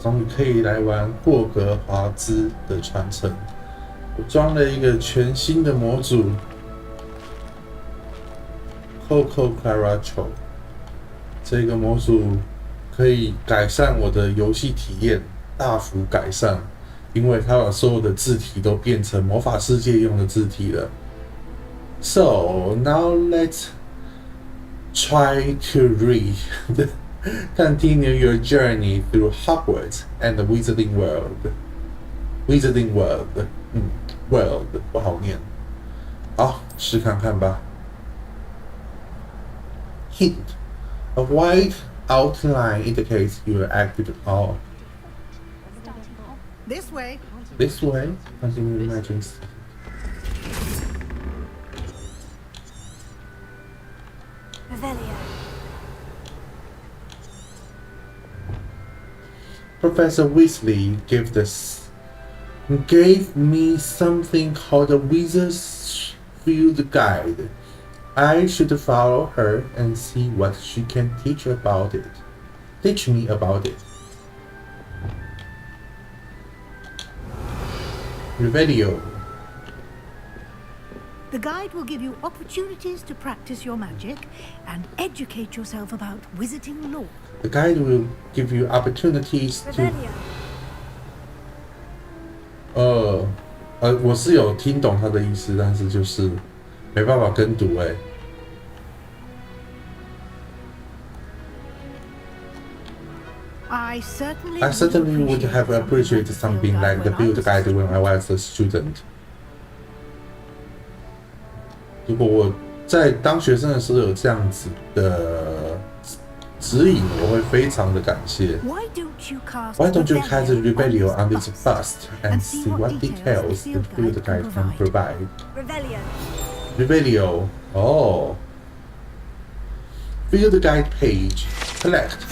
终于可以来玩霍格华兹的传承。我装了一个全新的模组 Hogwarts， 这个模组可以改善我的游戏体验，大幅改善，因为它把所有的字体都变成魔法世界用的字体了。So now let's try to read. Continue your journey through Hogwarts and the Wizarding World. Wizarding World, World 不好念。好，试看看吧。Hint: a white outline indicates you are active hall. This way. This way. Continue imagining. Professor Weasley gave me something called a Wizard's Field Guide. I should follow her and see what she can teach me about it. Revelio. The guide will give you opportunities to practice your magic and educate yourself about wizarding lore. The guide will give you opportunities to. 我是有听懂他的意思，但是就是没办法跟读哎。I certainly would have appreciated something like the field guide when I was a student. 如果我在当学生的时候有这样子的指引，我会非常的感谢。Why don't you cast Revelio on this bust and see what details the field guide can provide? Revelio. Oh. Field guide page. Collect.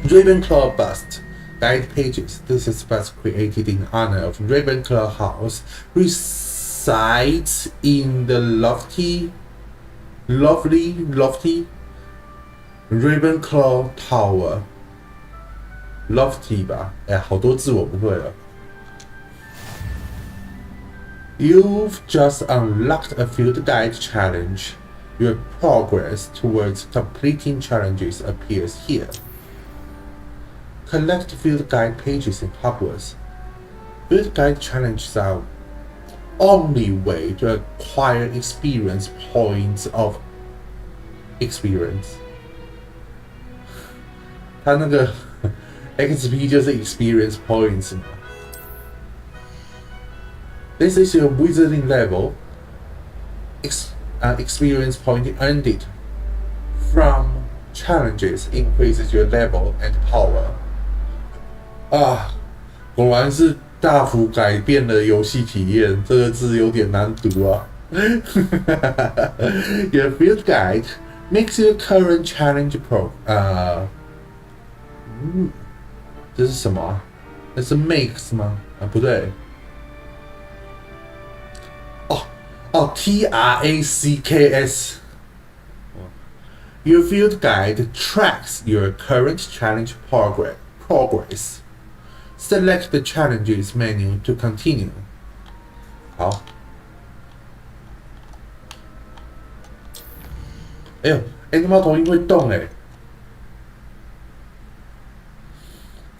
Ravenclaw bust. Guide pages. This is bust created in honor of Ravenclaw House. Resides in the lovely Ravenclaw Tower. Lofty 吧，好多字我不会了。You've just unlocked a field guide challenge. Your progress towards completing challenges appears here. Collect field guide pages in Hogwarts. Field guide challenges are only way to acquire experience points of experience. 它那个 XP 就是 experience points 嘛。This is your wizarding level. Experience point earned from challenges increases your level and power. 果然是大幅改变了游戏体验，这个字有点难读啊。Your field guide makes your current challenge这是什么啊？那是 makes 吗？不对。TRACKS. Your field guide tracks your current challenge progress. Select the challenges menu to continue. 好。那猫头鹰会动哎。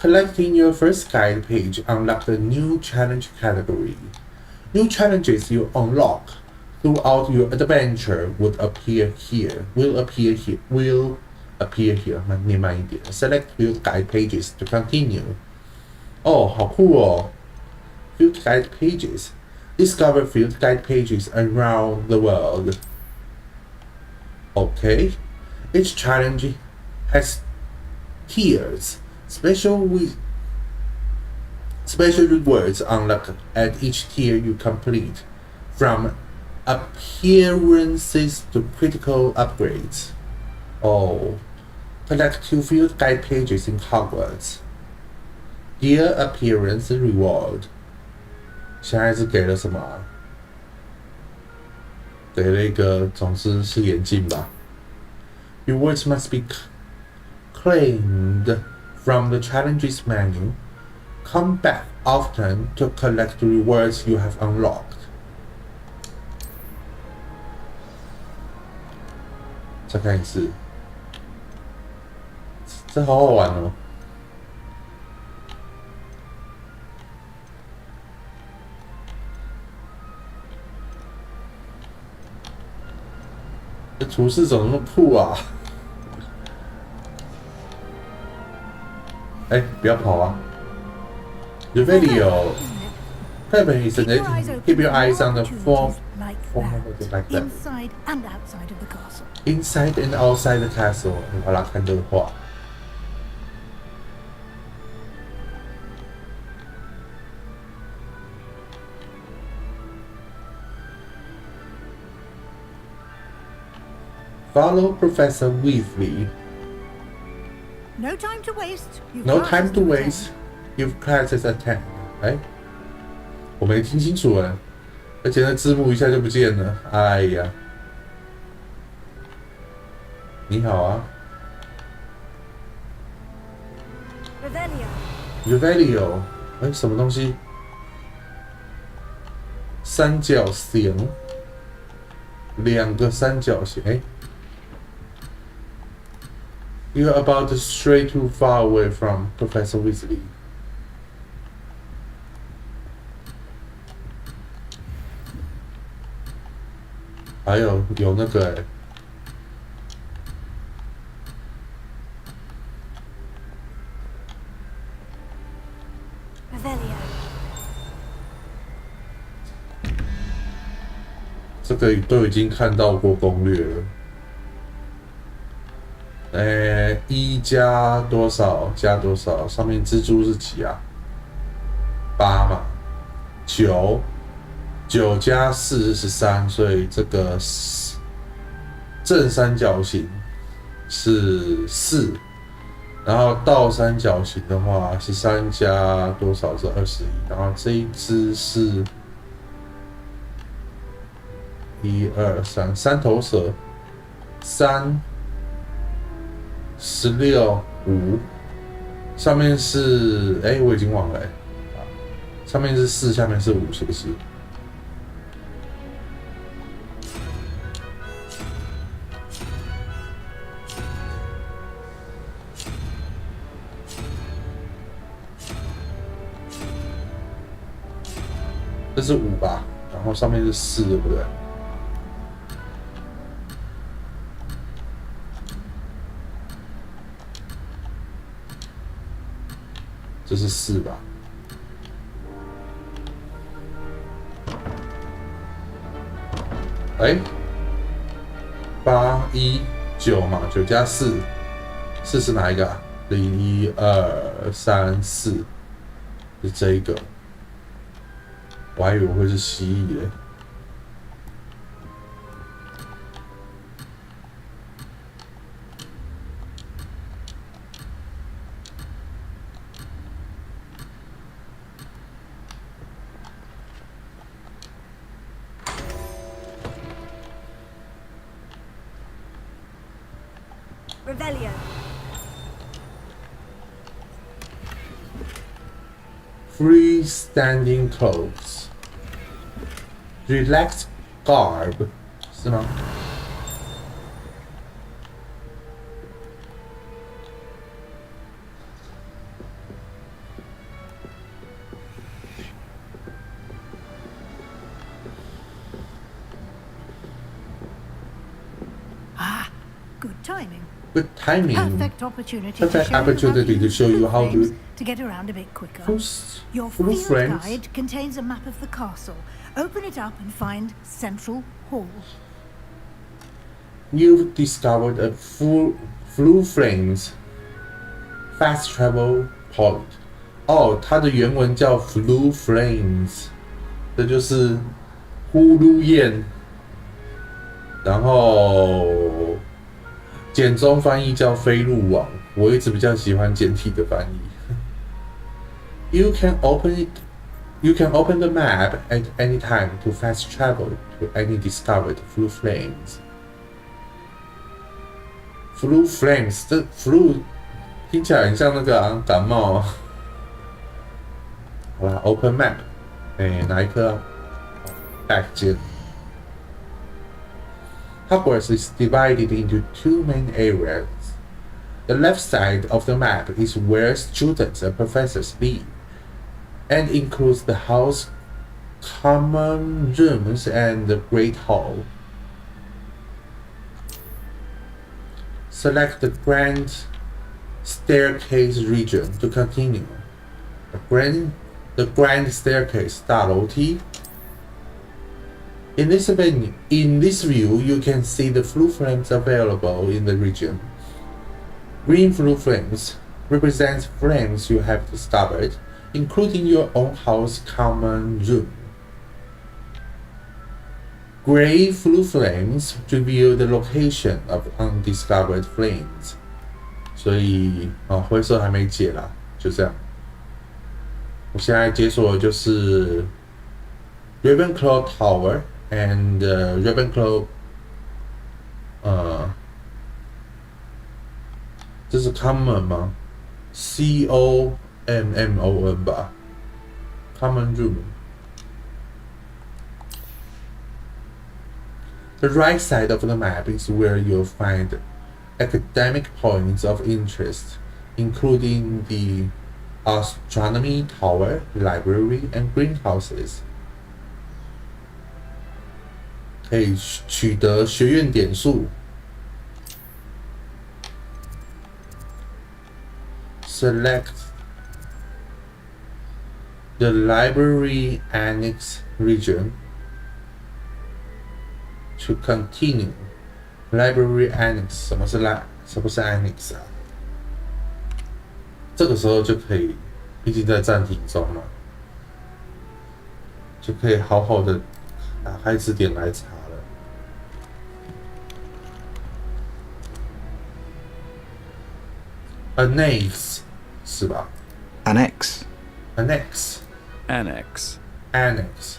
Collecting your first guide page unlocks a new challenge category. New challenges you unlock throughout your adventure will appear here. Select field guide pages to continue. 好酷哦 Field guide pages. Discover field guide pages around the world. Okay. Each challenge has tiers. Special rewards unlocked at each tier you complete, from appearances to critical upgrades. Collect 2 field guide pages in Hogwarts. Dear appearance reward. 现在是给了什么啊？给了一个，总之是眼镜吧。Rewards must be claimed from the challenges menu. Come back often to collect the rewards you have unlocked. 再看一次，这好好玩哦！这厨师怎么那么酷啊？哎，不要跑啊 ！Revelio. Heaven is amazing. Keep your eyes on the form like that. Inside and outside of the castle. Inside and outside the castle. 好啦，看这个画。Follow Professor Weasley. No time to waste. No time to waste. You've classes attend. 哎，我没听清楚哎，而且那字幕一下就不见了。哎呀，你好啊 ，Revelio。哎，什么东西？三角形，两个三角形。哎。You're about to stray too far away from Professor Weasley. 还有那个欸这个都已经看到过攻略了。1加多少加多少？上面蜘蛛是几啊？8嘛，9加4是13，所以这个正三角形是4，然后倒三角形的话13加多少是21，然后这一只是1、2、3，三头蛇，3、16、5，上面是我已经忘了上面是4，下面是5，是不是？这是5吧，然后上面是4，对不对？这是4吧？8、1、9嘛，9加4，4是哪一个啊？0、1、2、3、4，是这一个。我还以为会是蜥蜴嘞。Revelio. Freestanding clothes. Relaxed garb. 是吗？Good timing. Good timing. Perfect opportunity to show you how to get around a bit quicker. Your full field frames. guide contains a map of the castle. Open it up and find Central Hall. You've discovered a full frames fast travel point. 它的原文叫 Flu Flames， 这就是呼噜焰，然后简中翻译叫飞鹿网，我一直比较喜欢简体的翻译。You can open the map at any time to fast travel to any discovered Flu Flames. Flu Flames， 这听起来很像那个啊，感冒啊。好啦 ，Open Map， 哪一颗啊 ？Back 键。Hogwarts is divided into two main areas. The left side of the map is where students and professors live, and includes the house, common rooms, and the Great Hall. Select the Grand Staircase region to continue. The Grand Staircase 大楼梯 In this view, you can see the flue flames available in the region. Green flue flames represent flames you have discovered, including your own house common room. Gray flue flames reveal the location of undiscovered flames. 所以灰色还没解啦，就这样。我现在解锁的就是 Ravenclaw Tower and Ravenclaw， 这是 Common 吗 ？Common 吧 ，Common Room。The right side of the map is where you'll find academic points of interest, including the Astronomy Tower, Library, and Greenhouses. 可以取得学院点数。Select the Library Annex region to continue. Library Annex 什么是 Annex 啊？这个时候就可以，毕竟在暂停中嘛，就可以好好的打开字典来查了。Annex 是吧 Annex.？Annex Annex. Annex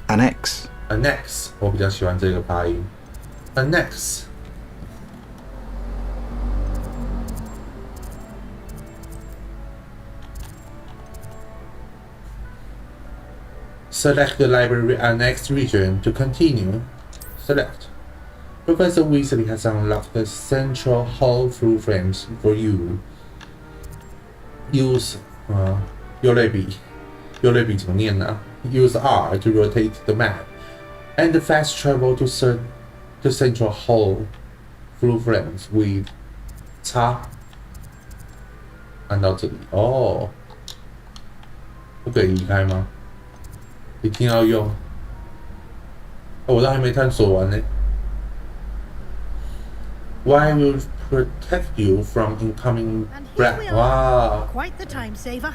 Annex. Annex， 我比较喜欢这个发音。Annex。Select the Library Annex region to continue. Select. Professor Weasley has unlocked the Central Hall flue flames for you. Use 右类比怎么念呢？ Use R to rotate the map, and fast travel to Central Hall flue flames with 叉。按到这里哦，不可以离开吗？一定要用。我都还没探索完呢。Why will protect you from incoming And here black? we are. 哇 Quite the time saver.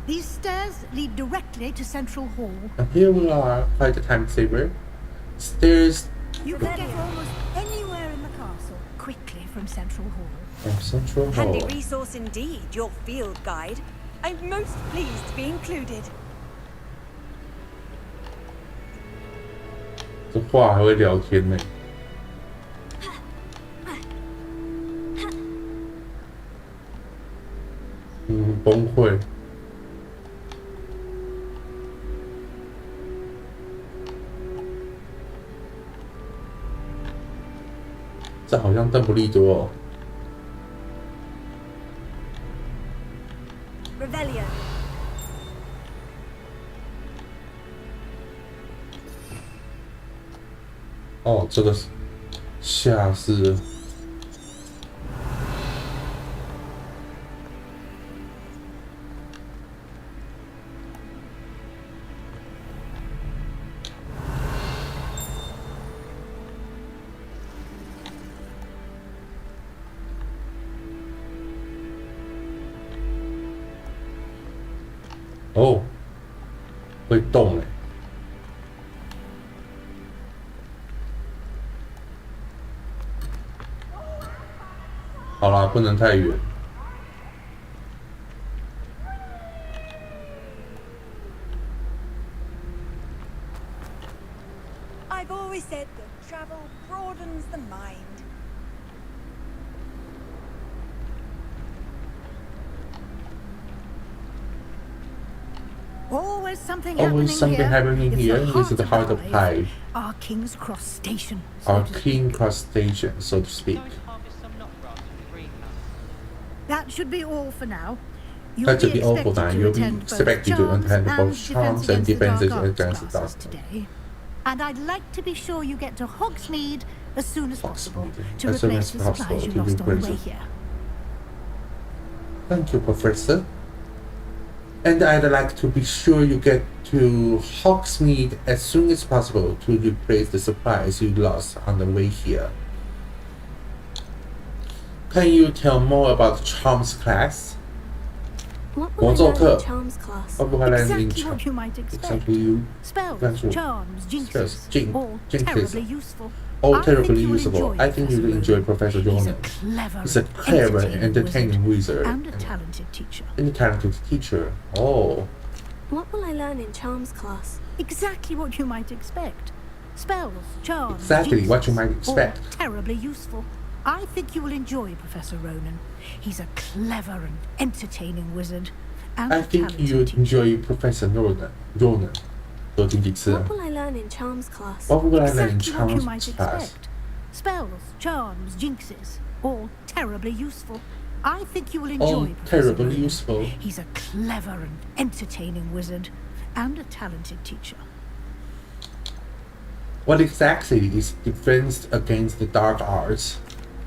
These stairs lead directly to Central Hall. And here we are, quite a time saver. Stairs You can get almost anywhere in the castle quickly from Central Hall. from Central Hall. Handy resource indeed, your field guide. I'm most pleased to be included. 这话还会聊天呢。崩溃。这好像邓布利多哦。Revelio. 哦，这个下是。哦，会动哎！好啦，不能太远。I've always said that travel broadens the mind. Always something Always something happening It's here. the This is the heart of Hive. Our King's Cross Station. so Our to speak. King Cross Station, so to speak. That should be all for now. You'll 那这 be 边 all for expected now. to You'll be attend both expected to charms attend and both charms and defense defenses against the dark against the arts dark. today. And I'd like to be sure you get to Hogsmeade as soon as possible Hogsmeade, to as soon replace as the possible supplies you to lost on the replace way it. here. Thank you, Professor. And I'd like to be sure you get to Hogsmeade as soon as possible to replace the supplies you lost on the way here. Can you tell more about Charms class? What will I learn What in Charms class? will I learn in Exactly what Charms? you might expect. Exactly you. Spells, Exactly. charms, Spells, jinxes, all jinxes. terribly useful. All I terribly think you will usable. enjoy I think you will Professor enjoy Professor He's a Ronan. clever, He's a clever and entertaining wizard and a talented teacher. and a talented teacher. Oh, What will I learn in Charms class? Exactly what you might expect. Spells, charms, exactly what you jinxes, might expect. all terribly useful. I think you will enjoy Professor Ronan. He's a clever and entertaining wizard. And I a think talented you'd teacher. enjoy Professor Ronan. 多听几次啊 What will I learn in Charms class? What will I learn in Exactly what you might Charms class? expect. Spells, charms, jinxes, all terribly useful. I think you will enjoy All Professor terribly Ronan. useful. He's a clever and entertaining wizard and a talented teacher. What exactly is defense against the dark arts?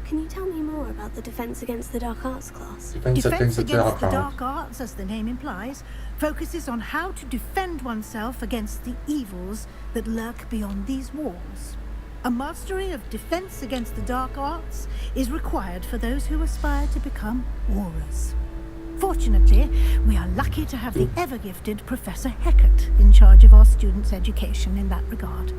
Can you tell me more about the Defense Against the Dark Arts class? Defense against the dark arts. dark arts, as the name implies, focuses on how to defend oneself against the evils that lurk beyond these walls. A mastery of defense against the dark arts is required for those who aspire to become aurors. Fortunately, we are lucky to have the ever-gifted Professor Hecat in charge of our students' education in that regard.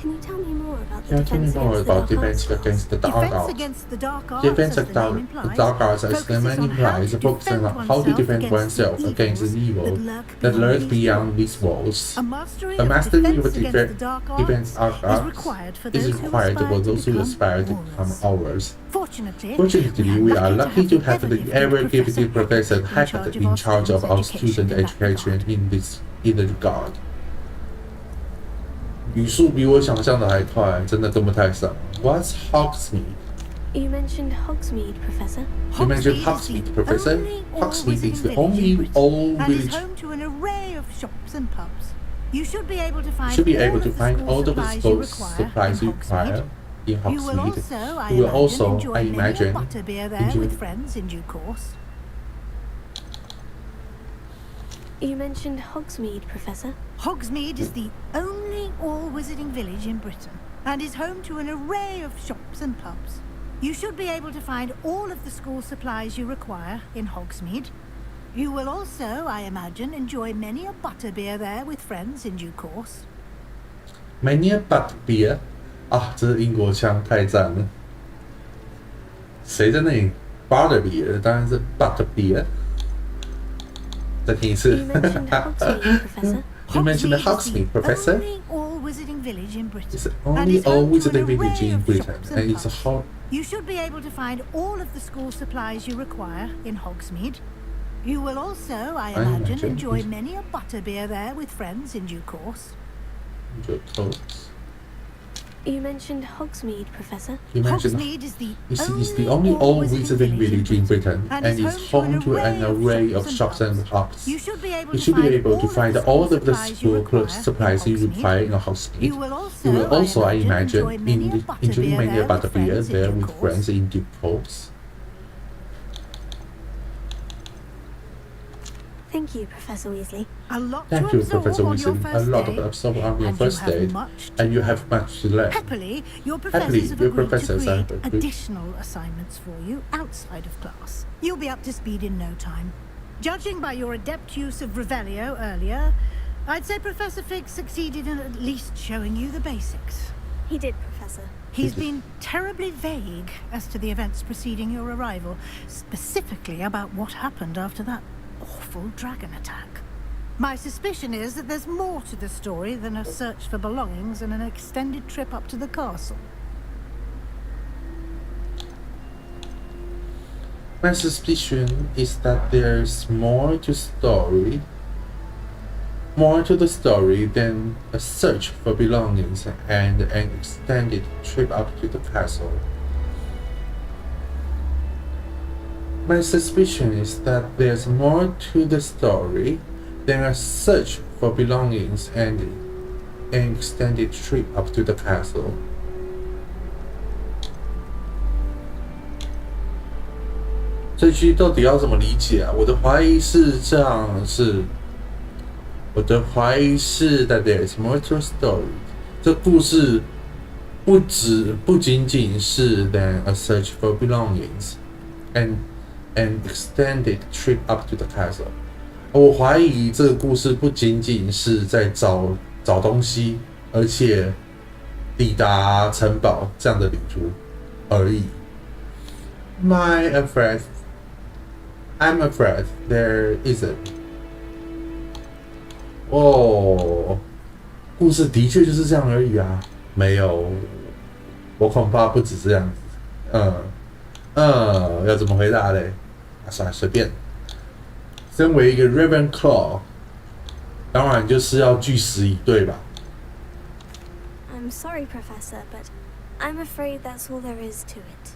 Can you tell me more about the Can you tell me Defense more Against the about Dark Arts defense class? against the dark Defense arts? against the dark arts, Defense as the name against the implies, dark arts, as the focuses name on how implies, to focusing defend on how to defend oneself oneself against the evil that lurk beyond these walls. A mastery A of mastery defense of against the dark defense arts arts is required for is those required for those who aspire to aurors. become aurors. Fortunately, we are lucky to have the ever-gifted ever-gifted Professor Hackett in charge of our student education in the regard. 语速比我想象的还快，真的跟不太上。What's Hogsmeade? You mentioned Hogsmeade, Professor. You mentioned Hogsmeade, Professor. Hogsmeade is the only old and is village. home to an array of shops and pubs. You should be able to find Should be all able of to the find school all of the supplies you require in Hogsmeade. in You will Hogsmeade. also, You will also, enjoy I many a imagine, butterbeer there enjoy- with friends in due course. You mentioned Hogsmeade, Professor. Hogsmeade is the only all-wizarding village in Britain and is home to an array of shops and pubs. You should be able to find all of the school supplies you require in Hogsmeade. You will also, I imagine, enjoy many a butterbeer there with friends in due course. Many a butterbeer 啊，这是英国腔，太赞了。谁在那里 butterbeer？当然是 butterbeer。再听一次。 You mentioned Hogsmeade, Professor. You mentioned the Hogsmeade Hogsmeade, Professor. is the only all-wizarding village in Britain. It's the and only is home old to an wizarding village array in of Britain, shops and it's a pubs. whole. You should be able to find all of the school supplies you require in Hogsmeade. You will also, I imagine, imagine. enjoy many a butterbeer there with friends in due course. You mentioned Hogsmeade, Professor. You mentioned Hogsmeade is the is the only old wizarding village in Britain, and is home to an array of shops and pubs. You should be able You should be able to find all of the school supplies you require in a You Hogsmeade. will You will also, I imagine, imagine, enjoy many a butterbeer there with friends in due course. Thank you, Professor Weasley. A lot Thank to you, absorb Professor on your Wilson. A first lot day, of absorb on your and first you have day, much and you to have much to learn. Happily, your professors have your agreed professors to have create agreed. additional assignments for you outside of class. You'll be up to speed in no time. Judging by your adept use of Revelio earlier, I'd say Professor Fig succeeded in at least showing you the basics. He did, Professor. He's been terribly vague as to the events preceding your arrival, specifically about what happened after that awful dragon attack. My suspicion is that there's more to the story than a search for belongings and an extended trip up to the castle. My suspicion is that there's more to the story than a search for belongings and an extended trip up to the castle. My suspicion is that there's more to the story than a search for belongings and an extended trip up to the castle. 这句到底要怎么理解啊？我的怀疑是这样，我的怀疑是 that there's more to the story。这故事不仅仅是 than a search for belongings and an extended trip up to the castle。我怀疑这个故事不仅仅是在找东西，而且抵达城堡这样的旅途而已。I'm afraid there isn't. 哦，故事的确就是这样而已啊，没有，我恐怕不止这样子。要怎么回答嘞？算了，随便。身为一个 Ravenclaw， 当然就是要据实以对吧。I'm sorry, Professor, but I'm afraid that's all there is to it.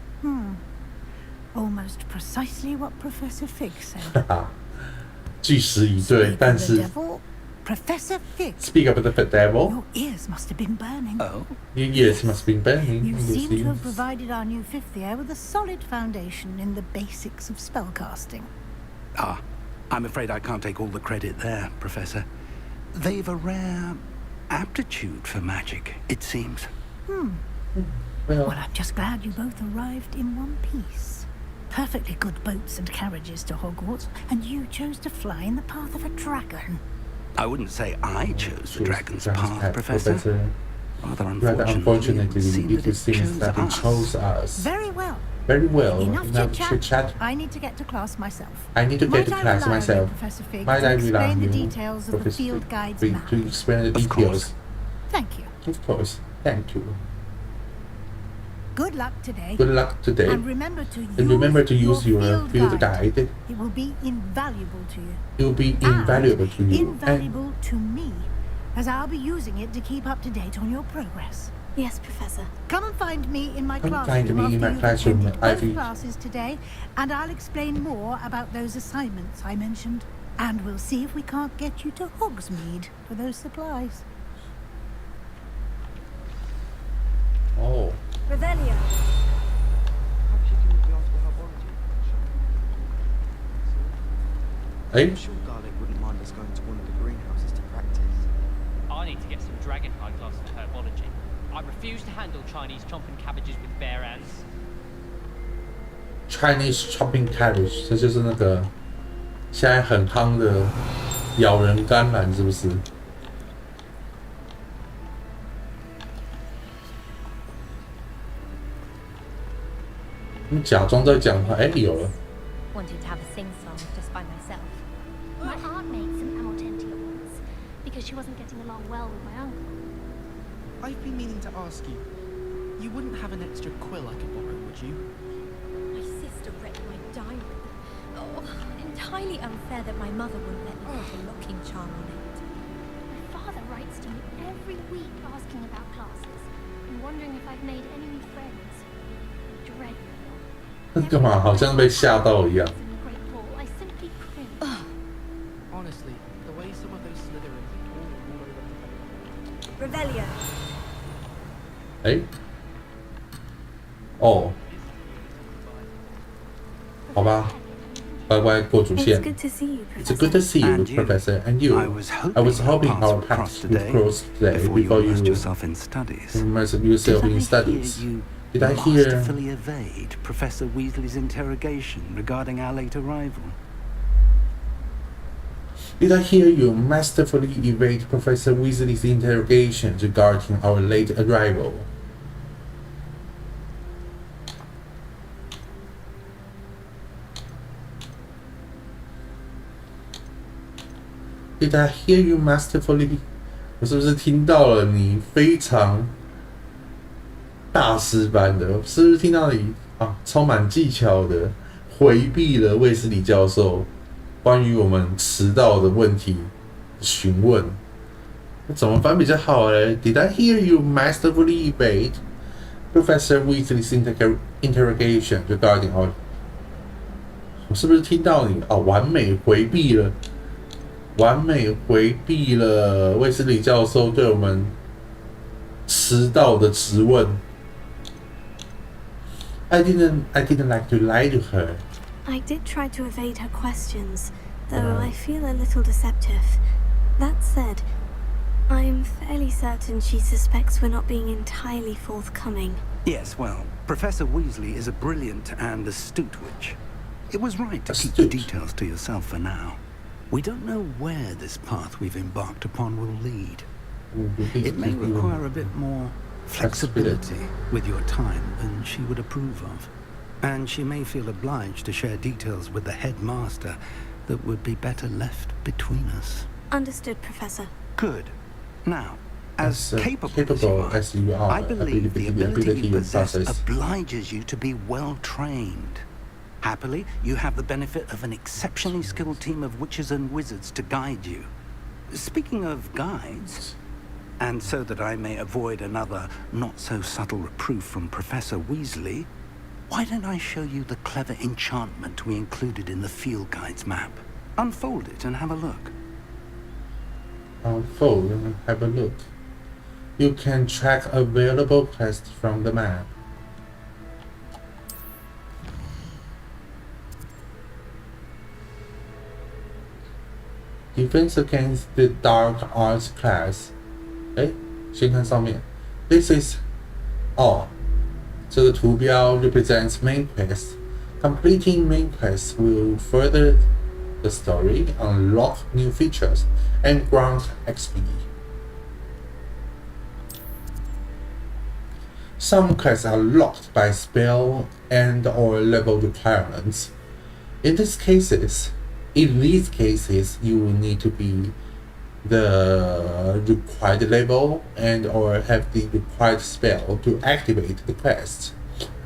Almost precisely what Professor Fig said. 据实以对，但是 Professor Fig. Speak of the devil. Your ears must have been burning. Oh? Your ears must have been burning. You seem to have provided our new fifth year with a solid foundation in the basics of spellcasting. I'm afraid I can't take all the credit there, Professor. They've a rare aptitude for magic, it seems. Well, I'm just glad you both arrived in one piece. Perfectly good boats and carriages to Hogwarts, and you chose to fly in the path of a dragon. I wouldn't say I chose the dragon's path, Professor. Rather unfortunately, it seems that it chose us. Very well. Very well. Enough chit-chat. I need to get to class myself. Might I rely on the you, details of the field guide's map? To explain the details. Thank you. Of course. Thank you. Good luck today. Good luck today. And remember to use your field guide. It will be invaluable to you. It will be invaluable to you. Invaluable to me, as I'll be using it to keep up to date on your progress. Yes, Professor. Come and find me in my classroom. Find me in my classroom. Both classes today, and I'll explain more about those assignments I mentioned. And we'll see if we can't get you to Hogsmeade for those supplies. Oh. Revelio. Hey? I'm sure Garlic wouldn't mind us going to one of the greenhouses to practice. I need to get some dragonfly classes for herbology. I refuse to handle Chinese chomping cabbages with bare hands. Chinese chopping cabbage， 这就是那个现在很夯的咬人甘蓝，是不是？你假装在讲话，有了。 Wanted to have a sing-song just by myself. My aunt made some Altentia once because she wasn't getting along well with my uncle. I've been meaning to ask you. You wouldn't have an extra quill I could borrow, would you? My sister read my diary. Oh, entirely unfair that my mother wouldn't let me put a locking charm on it. My father writes to me every week asking about classes and wondering if I've made any new friends. Dread. 干嘛？好像被吓到一样。 I simply cringe. Honestly, the way some of those Slytherins all over the Revelio. 好吧，乖乖过主线。 It's good to see you, It's good to see you, And you. Professor, and you. I was hoping our paths would cross today before you immersed yourself in studies. immerse yourself in studies. Did I hear? Masterfully evade Professor Weasley's interrogation regarding our late arrival. Did I hear you masterfully evade Professor Weasley's interrogation regarding our late arrival? Did I hear you masterfully? 我是不是听到了你非常大师般的？是不是听到你充满技巧的回避了卫斯理教授关于我们迟到的问题询问。怎么翻比较好嘞 ？Did I hear you masterfully evade Professor Weasley's interrogation regarding our？ 我是不是听到你完美回避了卫斯理教授对我们迟到的质问。I didn't like to lie to her. I did try to evade her questions, though I feel a little deceptive. That said, I'm fairly certain she suspects we're not being entirely forthcoming. Yes, well, Professor Weasley is a brilliant and astute witch. It was right to keep the details to yourself for now. We don't know where this path we've embarked upon will lead. It may require a bit more flexibility with your time than she would approve of. And she may feel obliged to share details with the headmaster that would be better left between us. Understood, Professor. Good. Now, as capable as you are, I believe the ability you possess obliges you to be well trained. Happily, you have the benefit of an exceptionally skilled team of witches and wizards to guide you. Speaking of guides, and so that I may avoid another not-so-subtle reproof from Professor Weasley, why don't I show you the clever enchantment we included in the field guide's map? Unfold it and have a look. Unfold and have a look. You can track available quests from the map. Defense against the dark arts class. 先看上面 This is 这个图标 represents main quest. Completing main quest will further the story, unlock new features, and grant XP. Some quests are locked by spell and/or level requirements. In these cases, you will need to be the required level and/or have the required spell to activate the quest.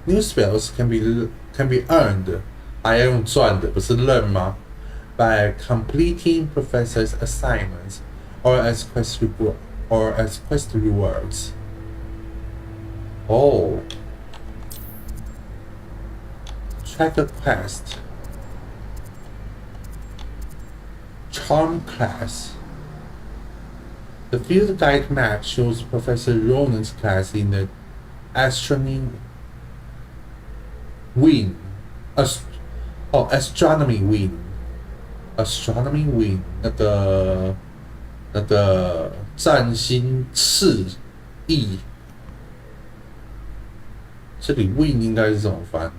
New spells can be earned. 还要用赚的，不是认吗？ By completing professor's assignments or as quest rewards. Tracker quest. Charm class. The field guide map shows Professor Ronan's class in the astronomy wing. Astronomy wing. Astronomy wing. 那个占星示意，这里 wing 应该是怎么翻？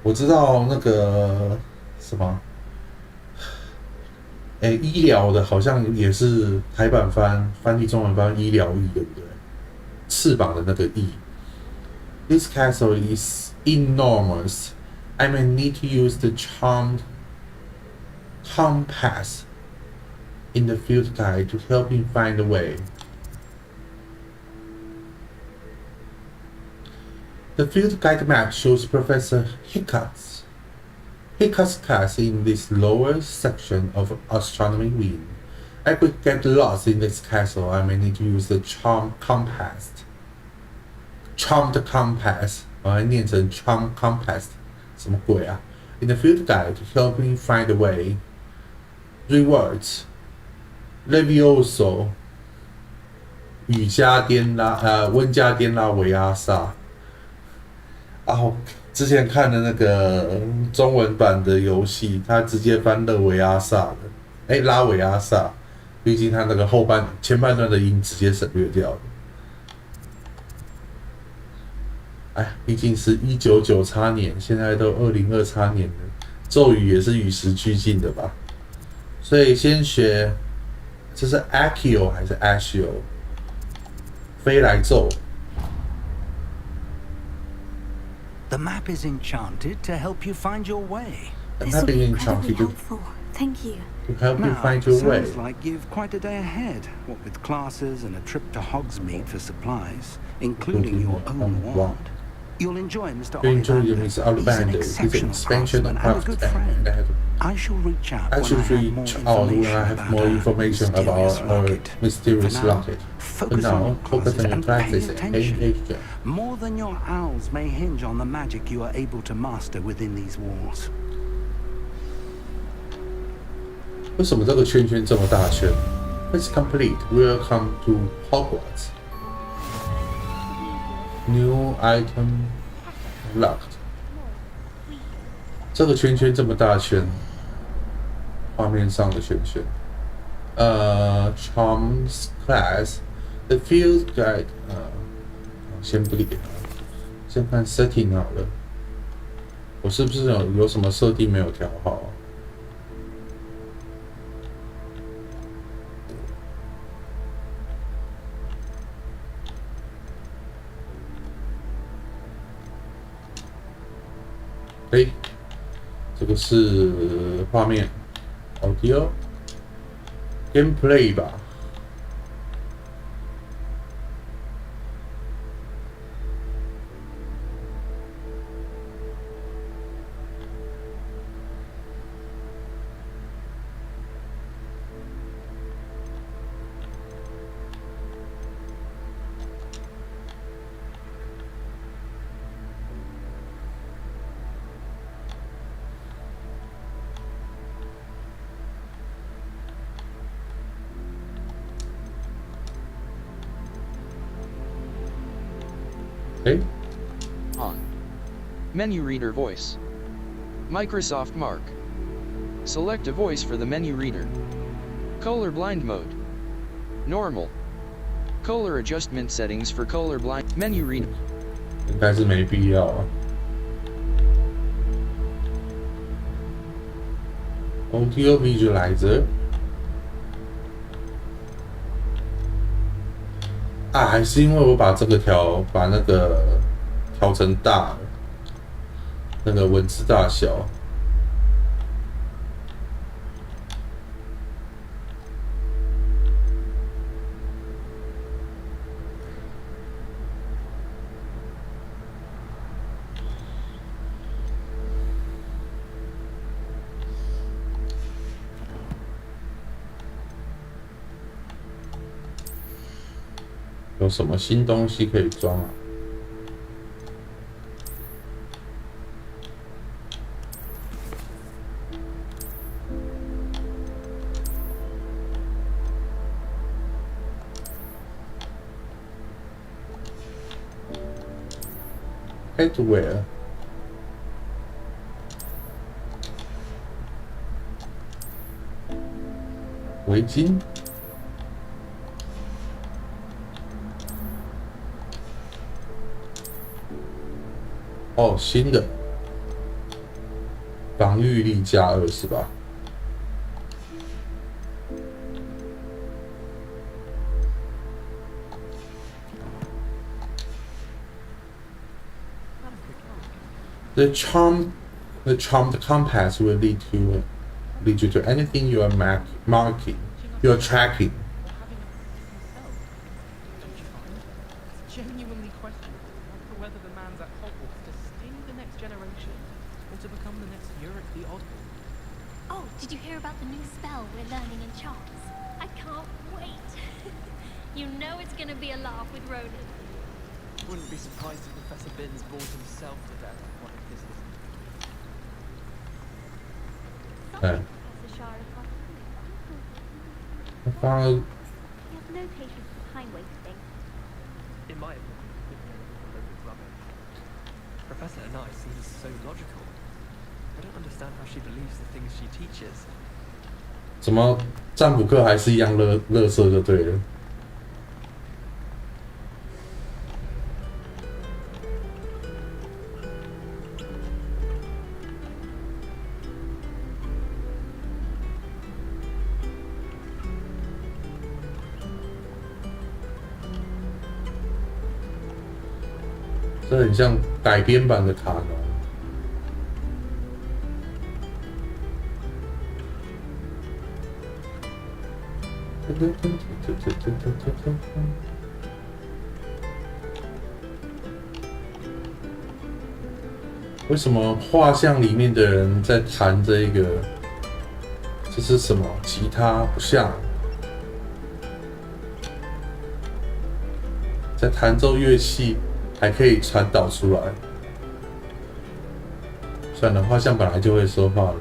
我知道那个什么。医疗的好像也是台版翻译中文翻医療翼，对不对？翅膀的那个翼。This castle is enormous. I may need to use the charmed compass in the field guide to help me find the way. The field guide map shows Professor Hiccups class in this lower section of astronomy wing. I could get lost in this castle. I may need to use the charmed compass. Charmed compass. 我还念成 charmed compass. 什么鬼啊 ？In the field guide to help me find the way. Rewards. Levioso. 温加颠拉维阿萨。之前看的那个中文版的游戏，他直接翻勒维阿萨的，拉维阿萨，毕竟他那个前半段的音直接省略掉了。毕竟是1990年，现在都2023年了，咒语也是与时俱进的吧。所以先学，这是 Accio 还是 Accio？ 飞来咒。The map is enchanted to help you find your way. This will be incredibly helpful. Thank you. To help you find your way. Sounds like you've quite a day ahead, what with classes and a trip to Hogsmeade for supplies, including your own wand. You'll enjoy Mr. You enjoy Ollivander. Mr. He's an Ollivander. He's an exceptional expansion craftsman and a craftsman good and friend. a I shall reach out I when should I have reach out when I have more information about our mysterious locket. For now, focus on your practice and pay attention. More than your owls may hinge on the magic you are able to master within these walls. 为什么这个圈圈这么大圈 ？It's complete. Welcome to Hogwarts. New item locked. 这个圈圈这么大圈，画面上的圈圈。Charms class, the field guide. 先不理它，先看 setting 好了。我是不是有什么设定没有调好啊？这个是画面 ，audio gameplay 吧。On. Menu reader voice. Microsoft Mark. Select a voice for the menu reader. Color blind mode. Normal. Color adjustment settings for color blind menu reader. 应该是没必要啊。Audio visualizer。还是因为我把这个把那个调成大了，那个文字大小。有什么新东西可以装啊？Headwear。围巾。哦，新的防御力+2是吧？The charmed compass will lead you to anything you are marking, you are tracking. Genuinely questionable whether the man's at Hogwarts to sting the next generation or to become the next Uric the Oddball. Oh, did you hear about the new spell we're learning in Charms? I can't wait. You know it's gonna be a laugh with Ronan. Wouldn't be surprised if Professor Binns bored himself to death with one of his. Professor Shara I found. He has no patience with time wasting. In my opinion, rubbish. Professor Anai seems so logical. I don't understand how she believes the things she teaches. 怎么占卜课还是一样垃圾就对了。这很像改编版的卡农。为什么画像里面的人在弹这一个？这是什么？吉他不像，在弹奏乐器还可以传导出来。算了，画像本来就会说话了。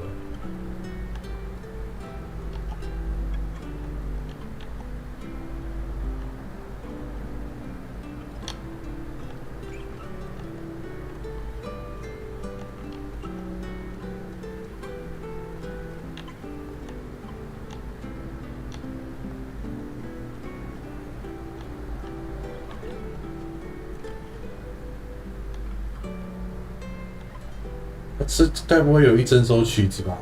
这该不会有一整首曲子吧？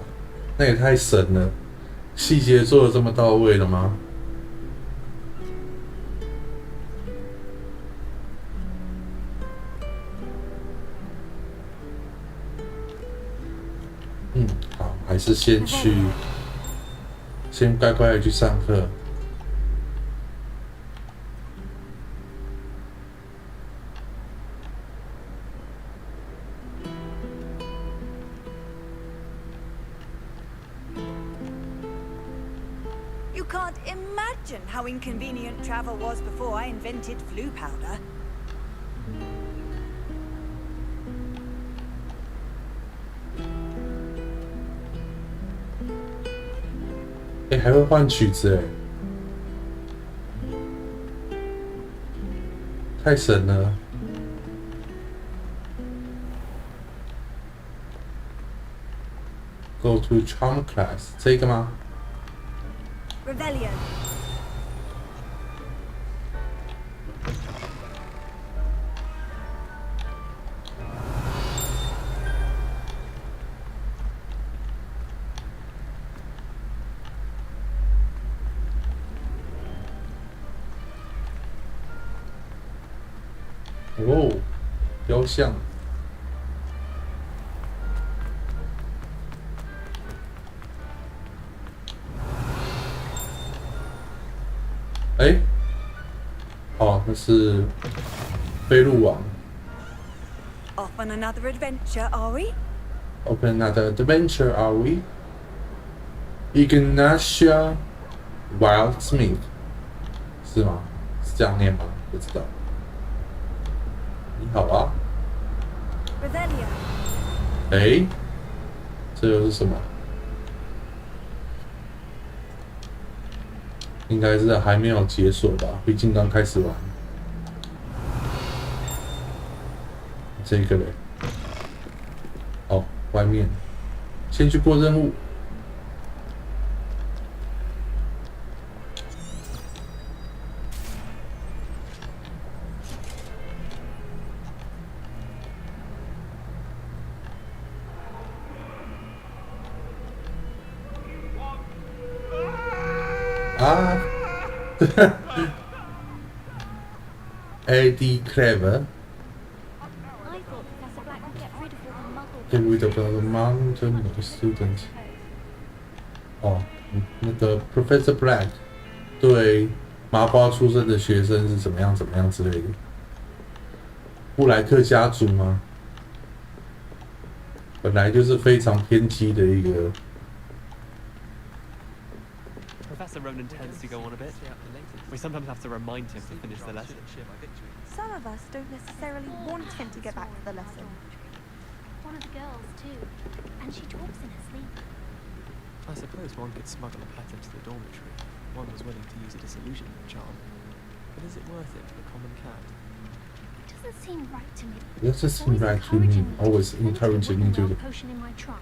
那也太神了，细节做的这么到位了吗？好，还是先乖乖的去上课。Can't imagine how inconvenient travel was before I invented flu powder.还会换曲子太神了！ Go to charm class 这个吗？ Rebellion. Oh, 雕像。 哦，那是飞鹿王。Off on another adventure, are we? Off on another adventure, are we? Ignatia Wildsmith 是吗？是这样念吗？不知道。你好啊。Rebellion. 这又是什么？ 应该是还没有解锁吧，毕竟刚开始玩。这个嘞，哦，外面，先去过任务。啊，AD Clever get rid of the mountain student。哦，那个 Professor Black 对麻瓜出身的学生是怎么样之类的。布莱克家族吗？本来就是非常偏激的一个。 Professor Ronan tends to go on a bit. We sometimes have to remind him to finish the lesson. Some of us don't necessarily want him to get back to the lesson. One of the girls, too. And she talks in her sleep. I suppose one could smuggle a pet into the dormitory. One was willing to use a disillusionment charm. But is it worth it for the common cat? It doesn't seem right to me. It doesn't seem right to me. Always encouraging me to. Potion in my trunk.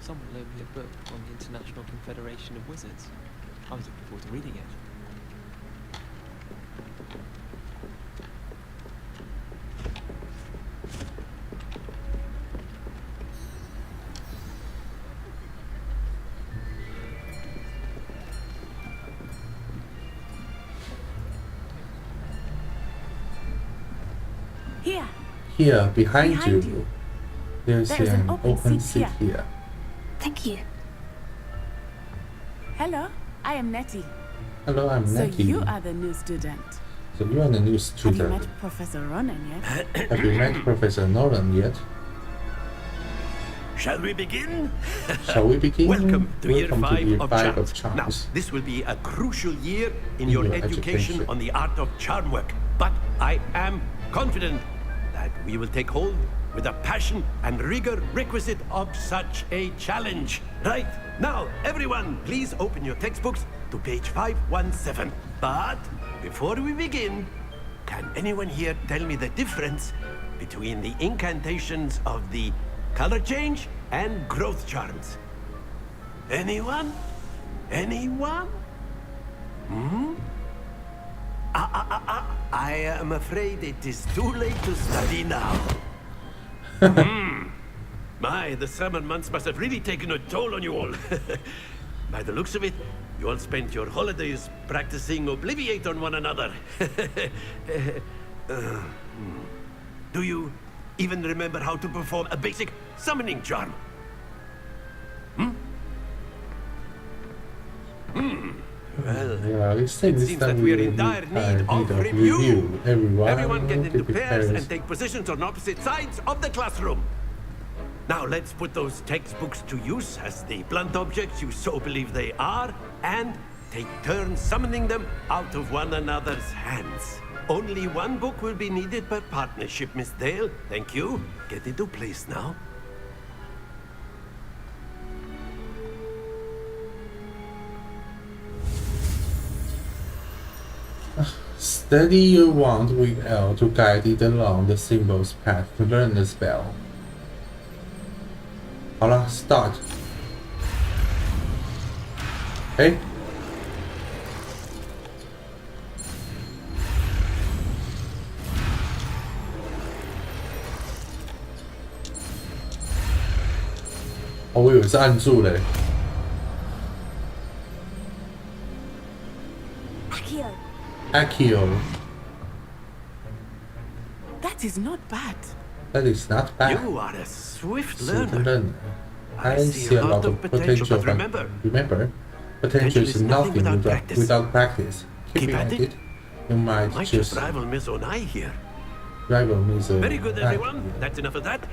Someone loaned me a book on the International Confederation of Wizards. I was looking forward to reading it. Here, behind you. There's an open seat here. Thank you. Hello, I am Nettie. Hello, I'm Nettie. So you are the new student. So you are the new Have student. you met Professor Ronan yet? Have you met Professor Nolan yet? Shall we begin? Shall we begin? Welcome to year Welcome to 5 year of 5 charms. of charms. Now, this will be a crucial year in your education on the art of charm work. But I am confident that we will take hold with the passion and rigor requisite of such a challenge. Right, now, everyone, please open your textbooks to page 517. But before we begin, can anyone here tell me the difference between the incantations of the color change and growth charms? Anyone? Anyone? I am afraid it is too late to study now. My, the summer months must have really taken a toll on you all. By the looks of it, you all spent your holidays practicing Obliviate on one another. Do you even remember how to perform a basic summoning charm? Well, yeah, it seems that we're in dire need of review. Everyone get into pairs and take positions on opposite sides of the classroom. Now let's put those textbooks to use as the blunt objects you so believe they are, and take turns summoning them out of one another's hands. Only one book will be needed per partnership, Miss Dale. Thank you. Get into place now. Steady your wand with L to guide it along the symbol's path to learn the spell. 好了 ，Start。哎，哦，我以为是按住嘞。Accio. That is not bad. That is not bad. You are a swift learner. I see a lot of potential, but remember, potential is nothing without practice. Keep at it. You might just rival Miss Onai here. Rival Miss Onai. Very good, everyone. That's enough of that.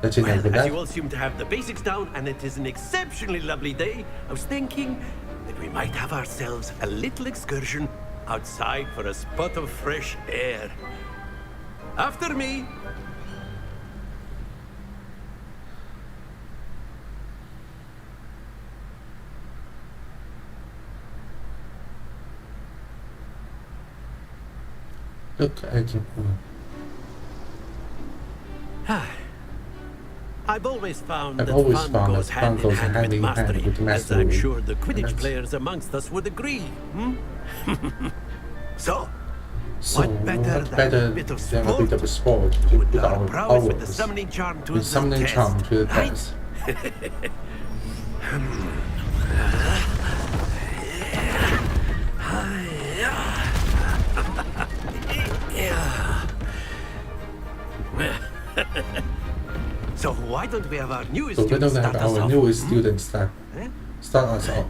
That's enough of that. As you all seem to have the basics down, and it is an exceptionally lovely day, I was thinking that we might have ourselves a little excursion outside for a spot of fresh air. After me. Look at you. I've always found that fun goes hand in hand with mastery, as I'm sure the Quidditch players amongst us would agree. So what better than a bit of sport to put our prowess with the summoning charm to the test, So why don't we have our newest student start us off?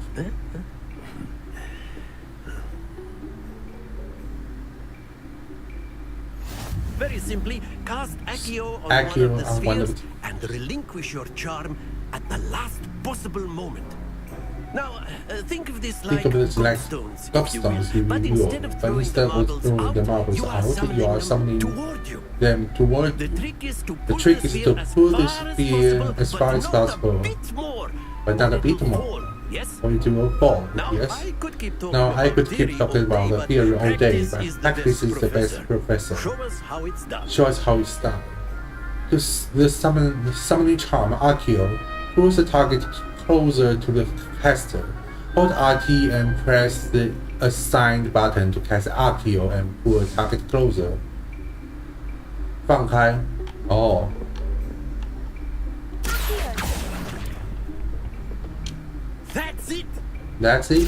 Very simply, cast Accio on one of the spheres and relinquish your charm at the last possible moment. Now, think of this like gobstones, if you will. But instead of throwing the marbles out, you are summoning them toward you. The trick is to pull the sphere as far as possible, but not a bit more. For it to fall, yes. Now I could keep talking about the theory all day, but practice is the best professor. Show us how it's done. The summoning charm, Accio, pulls the target closer to the caster. Hold RT and press the assigned button to cast Accio and pull the target closer. 放开。哦。That's it. That's it.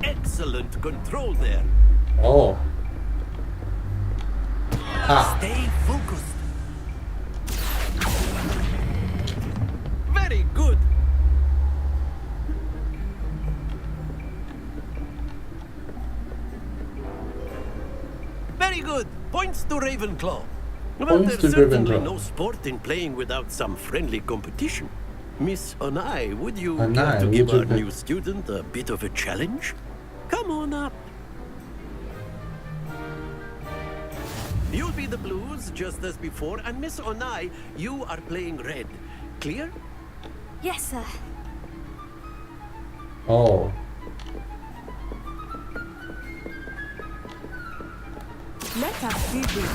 Excellent control there. Oh. Stay focused. Very good. Very good. Points to Ravenclaw. Well, there's certainly no sport in playing without some friendly competition. Miss Onai, would you care to give our new student a bit of a challenge? Come on up. You'll be the blues just as before, and Miss Onai, you are playing red. Clear? Yes, sir. Oh. Let us see this.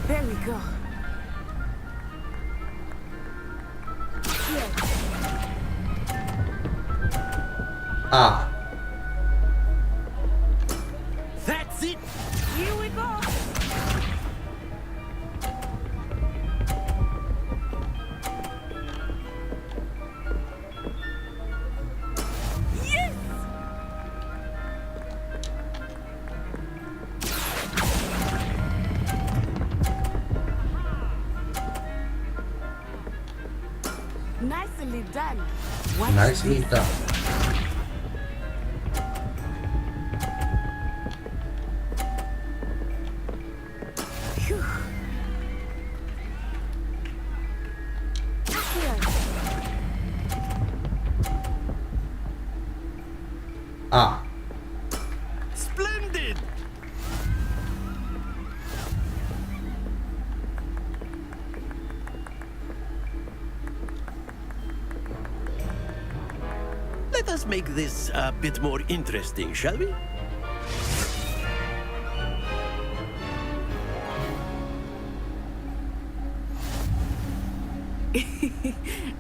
There we go. Here. Ah. That's it. Here we go. Nicely done. Nicely done. Phew. Ah. Splendid. Let us make this a bit more interesting, shall we?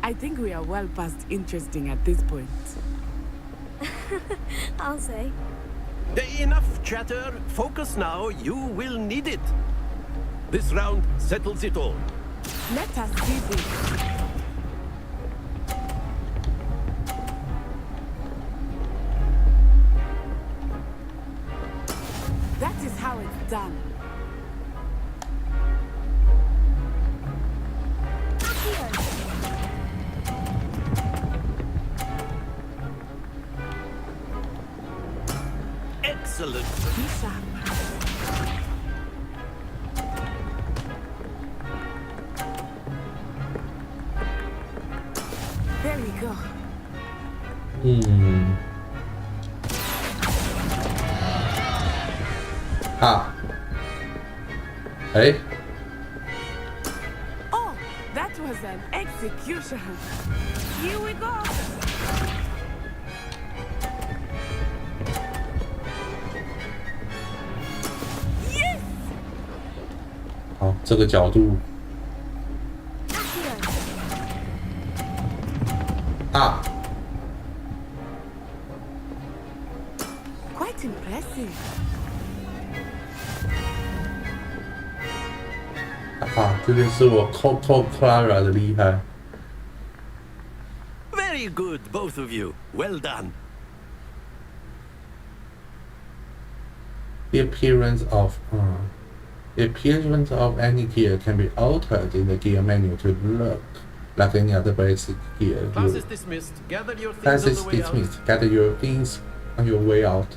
I think we are well past interesting at this point. I'll say. Enough chatter. Focus now. You will need it. This round settles it all. Let us see this. That is how it's done. Excellent. Be sharp. There we go. Ah. Hey. Oh, that was an execution. Here we go. Yes. 好，这个角度。啊。 Quite impressive. 啊，这就是我 Coco Clara 的厉害。Very good, both of you. Well done. The appearance of any gear can be altered in the gear menu to look like any other basic gear. Class is dismissed. Gather your Class things is on the way out. dismissed. Gather your things on your way out.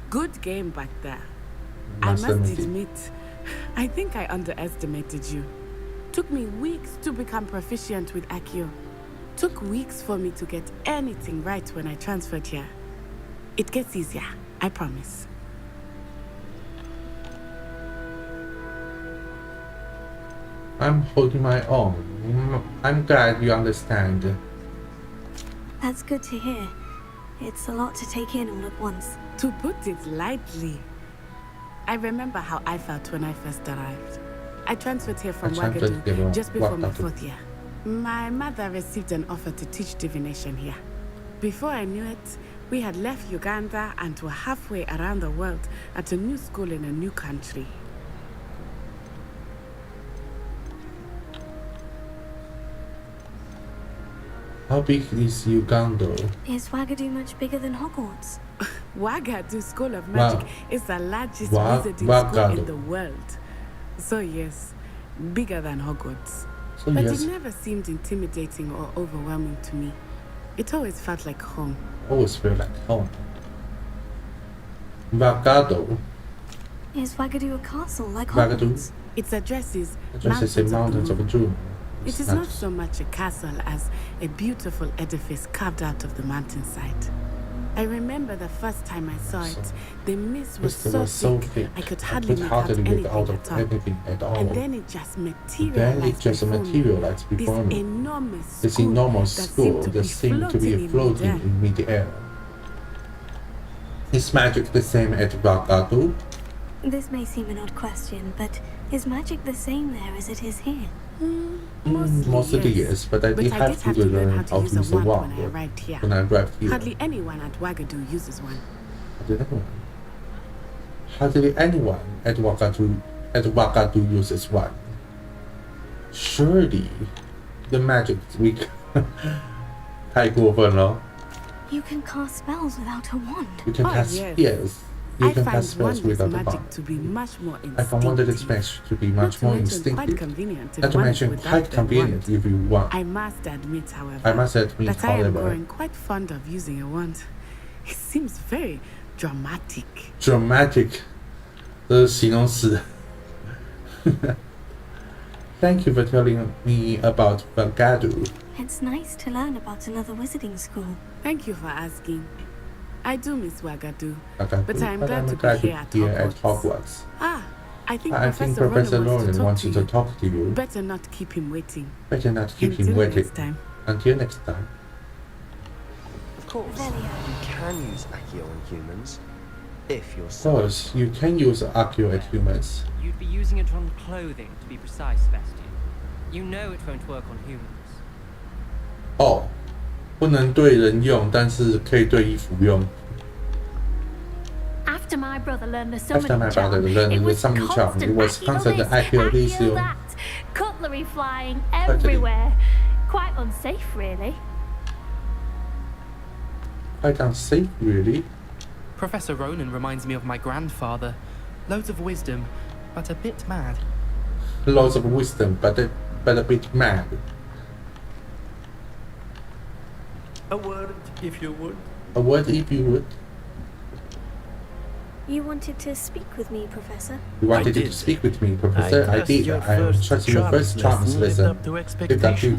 Good game back there. I must admit, I think I underestimated you. Took me weeks to become proficient with Accio. Took weeks for me to get anything right when I transferred here. It gets easier, I promise. I'm holding my own. I'm glad you understand. That's good to hear. It's a lot to take in all at once. To put it lightly, I remember how I felt when I first arrived. I transferred here from Ouagadougou just before my 4th year. My mother received an offer to teach divination here. Before I knew it, we had left Uganda and were halfway around the world at a new school in a new country. How big is Uganda? Is Ouagadougou much bigger than Hogwarts? Ouagadougou School of Magic is the largest wizarding school in the world. So yes, bigger than Hogwarts. So but yes. it never seemed intimidating or overwhelming to me. It always felt like home. Always feel like home. Vagado. Is Wagadu a castle like Wagadu? Hogwarts? Its address is Mountains of Doom. It is not so much a castle as a beautiful edifice carved out of the mountainside. I remember the first time I saw it, the mist was so thick, I could hardly make out anything at all. And then it just materialized before me. This enormous school that seemed to be floating in mid-air. Is magic the same at Vagado? This may seem an odd question, but is magic the same there as it is here? Mostly yes, but I did have to learn how to use a wand when I arrived here. Hardly anyone at Wagadu uses one. Hardly anyone at Wagadu uses one. Surely, the magic weak. 太过分了. You can cast spells without a wand. You can cast yes. You can cast spells without a wand. I found wondrous magic to be much more instinctive. Not to mention quite convenient if you want. I must admit, however, that I am growing quite fond of using a wand. It seems very dramatic. Dramatic. 这是形容词. Thank you for telling me about Vagado. It's nice to learn about another wizarding school. Thank you for asking. I do miss Wagadu, but I am glad to be here at Hogwarts. I think Professor Ronan wants to talk to you. Better not keep him waiting. Better not keep him waiting. Until next time. Of course, you can use Accio on humans, if you're Of course, you can use Accio at humans. You'd be using it on clothing, to be precise, Sebastian. You know it won't work on humans. 哦，不能对人用，但是可以对衣服用。After my brother learned the After my brother learned the summoning charm, it was constant Accio. Cutlery flying everywhere. Quite unsafe, really. Quite unsafe, really. Professor Ronan reminds me of my grandfather. Loads of wisdom, but a bit mad. Lots of wisdom, but a bit mad. A word, if you would. A word, if you would. You wanted to speak with me, Professor? You wanted to speak with me, Professor? I did. I am trusting your first charms lesson. Lived up to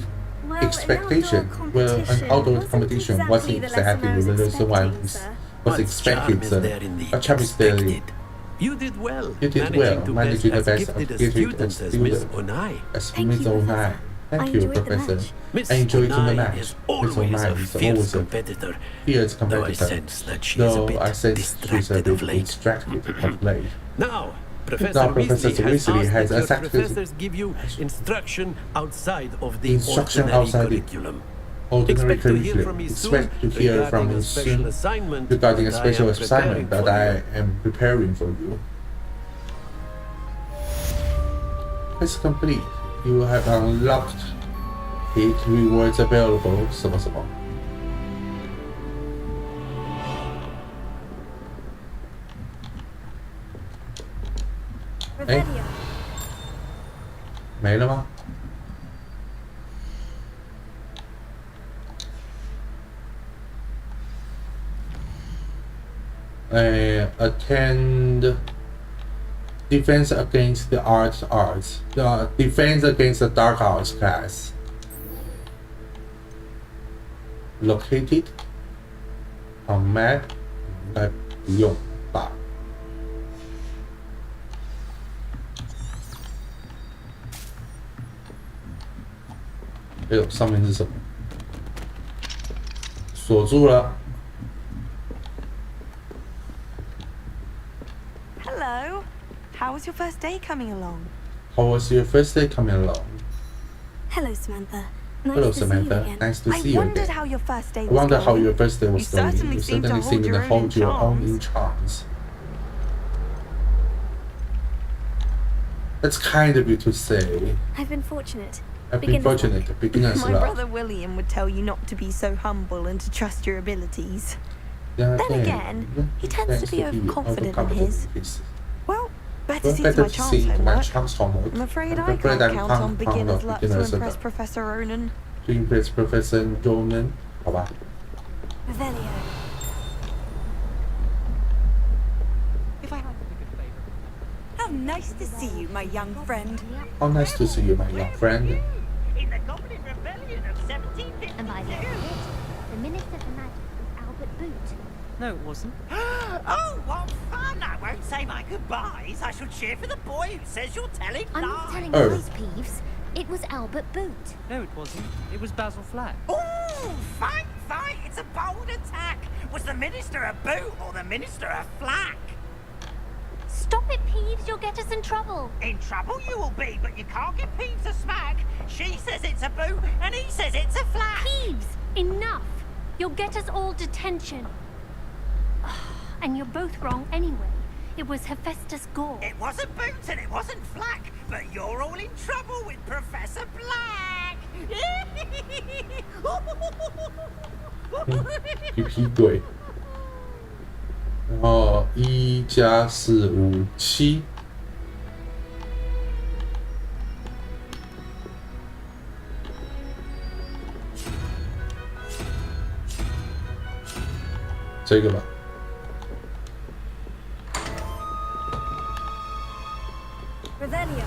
expectation. Well, an outdoor competition wasn't exactly the reason why was expected, sir. A charm is there. You did well. You did well, managing the best of gifted as student as Miss O'Neill. Thank you, Professor. I enjoyed the match. Miss O'Neill is always a fierce competitor, though I sense she's a bit distracted of late. Now, Professor Weasley has asked that professors give you instruction outside of the ordinary curriculum. Ordinary curriculum. Expect to hear from me soon regarding a special assignment that I am preparing for you. It's complete. You have unlocked it. Rewards available. 什么什么？哎，没了吗？ attend defense against the arts. Defense against the dark arts class. Located on map. 应该不用吧？哎呦，上面是什么？锁住了。 Hello. How was your first day coming along? How was your first day coming along? Hello, Samantha. Hello, Samantha. Nice to see you again. How your first day I wonder how your first day was going. You certainly seem to hold your own in charms. That's kind of you to say. I've been fortunate. I've been fortunate. Beginner's My luck. brother William would tell you not to be so humble and to trust your abilities. Then again, he tends to be overconfident in his. Well, better see to my charms homework. I'm afraid I can't count on beginner's luck to impress Professor Ronan. To impress Professor Ronan. 好吧。Revelio. If I had to pick a favorite. How nice to see you, my young friend. How nice to see you, my young friend. In the Goblin Rebellion of 1752. And by the end of it, the Minister for Magic was Albert Boot. No, it wasn't. Oh, what fun! I won't say my goodbyes. I shall cheer for the boy who says you're telling I'm lies. not telling lies, Peeves. It was Albert Boot. No, it wasn't. It was Basil Flack. Oh, fight! It's a bold attack. Was the Minister a boot or the Minister a flack? Stop it, Peeves. You'll get us in trouble. In trouble you will be, but you can't give Peeves a smack. She says it's a boot and he says it's a flack. Peeves, enough. You'll get us all detention. And you're both wrong anyway. It was Hephaestus Gore. It wasn't boot and it wasn't flack, but you're all in trouble with Professor Black. 皮皮鬼，然后1加4 5 7，这个吧。Revelio.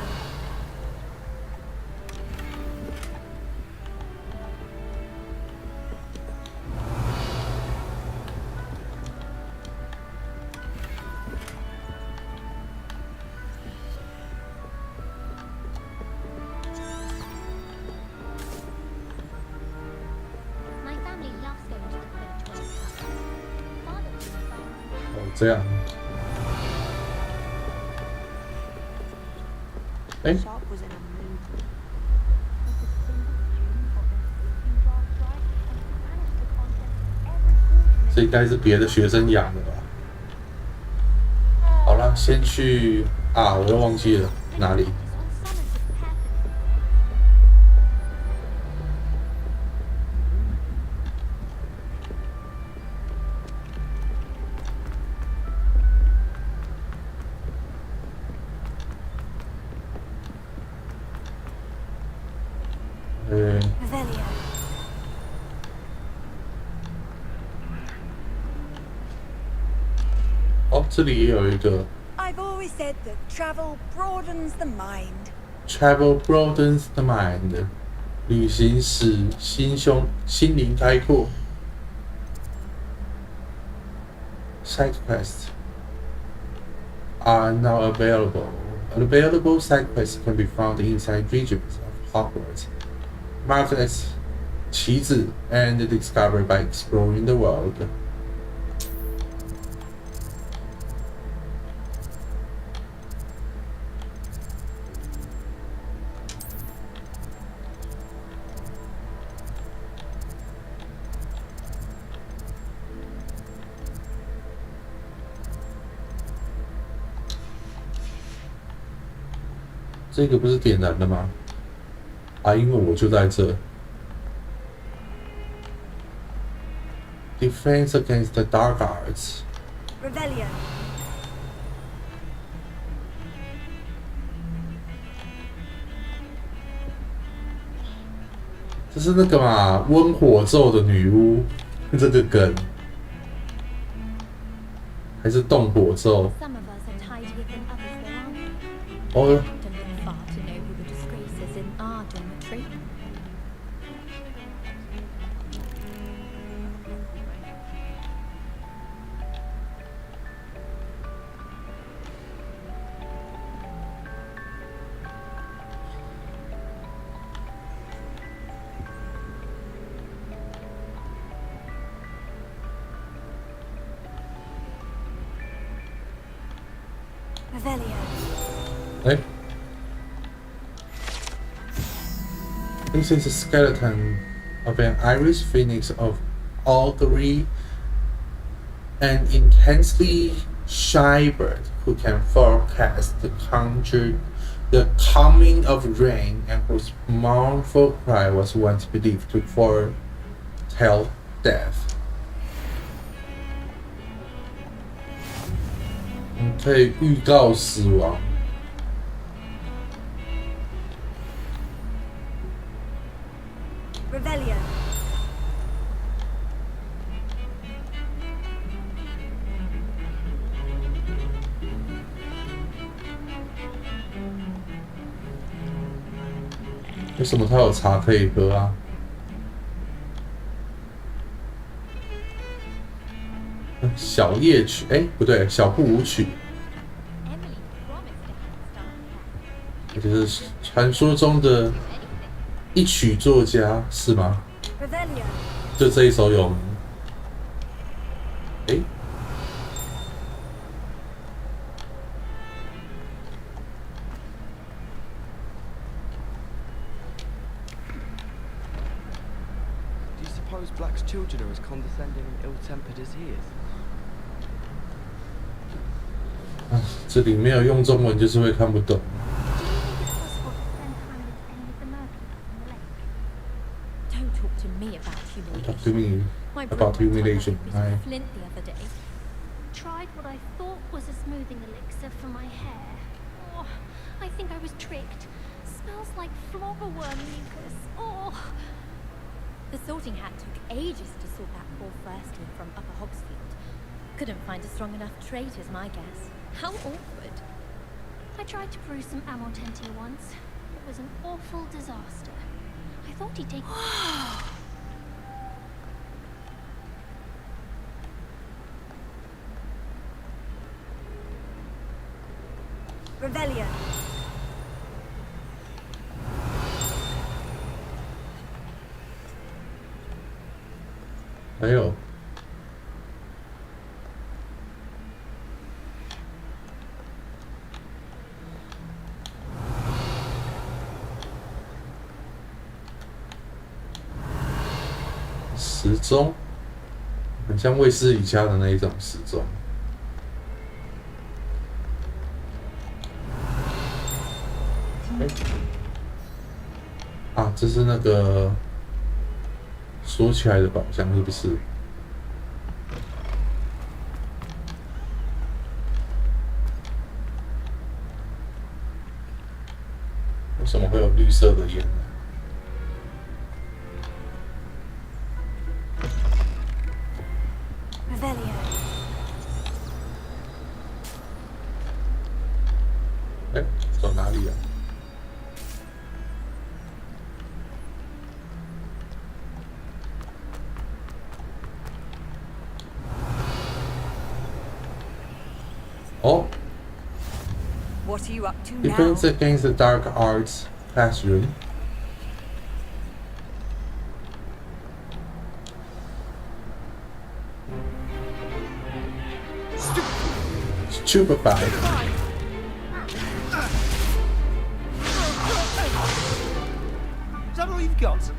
My family loves going to the Quidditch World Cup. Father was my father. 哦，这样。哎， Sharp was in a mood. 这应该是别的学生养的吧？好了，先去啊，我又忘记了哪里。哦，这里也有一个。I've always said that travel broadens the mind. Travel broadens the mind. 旅行使心灵开阔。Side quests are now available. Available side quests can be found inside regions of Hogwarts, marked as 棋子 and discovered by exploring the world. 这个不是点燃的吗？啊，因为我就在这。Defense against the dark arts. Revelio. 这是那个嘛，温火咒的女巫，这个梗，还是动火咒？哦。哎 ，This is a skeleton of an Irish phoenix of augury, an intensely shy bird who can forecast the coming of rain, and whose mournful cry was once believed to foretell death. 可以预告死亡。Revelio. 为什么他有茶可以喝啊？小夜曲，哎，不对，小步舞曲，也就是传说中的一曲作家，是吗？就这一首有名。哎。Black's children are as condescending and ill-tempered as he is. 这里没有用中文，就是会看不懂。Don't talk to me about humiliation. Talk to me about humiliation. Flint the other day. Tried what I thought was a smoothing elixir for my hair. Oh, I think I was tricked. Smells like floggerworm mucus. Oh. The sorting hat took ages to sort that poor firstling from Upper Hogsfield. Couldn't find a strong enough trait as my guess. How awkward. I tried to brew some Amortentia once. It was an awful disaster. I thought he'd take... Revelio. 还有，时钟，很像卫斯理家的那一种时钟。啊，这是那个。锁起来的宝箱是不是？为什么会有绿色的烟呢？哎，走哪里啊？Oh. What are you up to now? Defense against the dark arts classroom. Stupefied. Is that all you've got?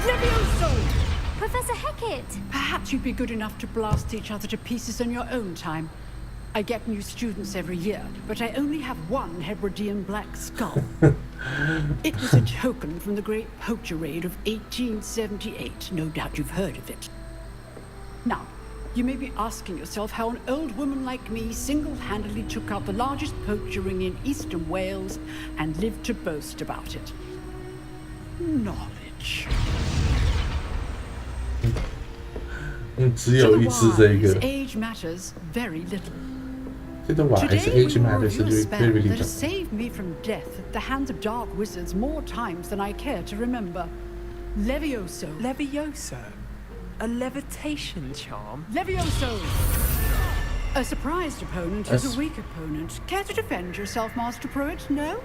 Levioso! Professor Hecat! Perhaps you'd be good enough to blast each other to pieces in your own time. I get new students every year, but I only have one Hebridean black skull. It was a token from the Great Poacher Raid of 1878. No doubt you've heard of it. Now, you may be asking yourself how an old woman like me single-handedly took out the largest poacher ring in eastern Wales and lived to boast about it. Knowledge. 只有一次这个。 Age matters very little. 这个 wise age matters very That has little. saved me from death at the hands of dark wizards more times than I care to remember. Levioso. Levioso? A levitation charm? Levioso! A surprised opponent is a weak opponent. Care to defend yourself, Master Pruitt? No?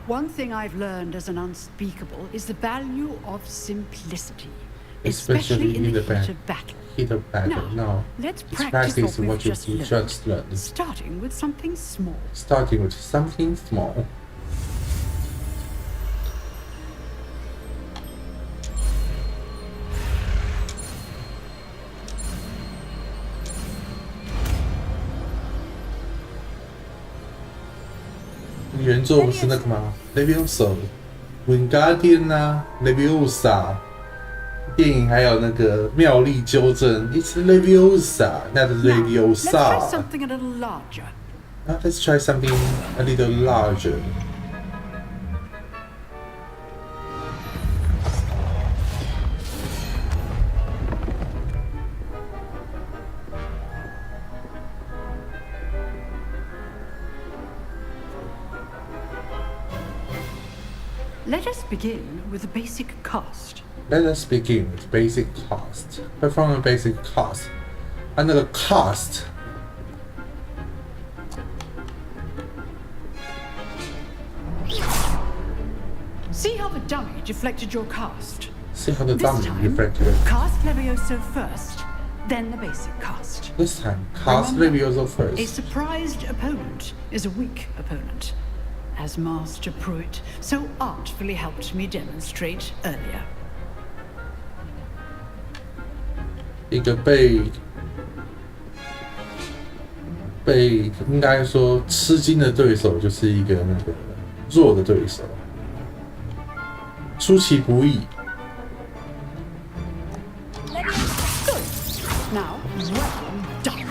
One thing I've learned as an unspeakable is the value of simplicity, especially in the heat of battle. Heat of battle. Now, no. let's practice what you just learned. Starting with something small. Starting with something small. 原作不是那个吗 ？Levioso、Wingardium 啊 ，Leviosa。电影还有那个妙丽纠正 ，It's Leviosa， not Leviosa。Let's try something a little larger. Now let's try something a little larger. Let us begin with the basic cast. Let us begin with basic cast. Perform a basic cast. 它那个 cast。See how the dummy deflected your cast. See how the dummy deflected. Cast Levioso first, then the basic cast. This time, cast Levioso first. A surprised opponent is a weak opponent, as Master Pruitt so artfully helped me demonstrate earlier. 一个被应该说吃惊的对手，就是一个那个弱的对手，出其不意。Now, well done.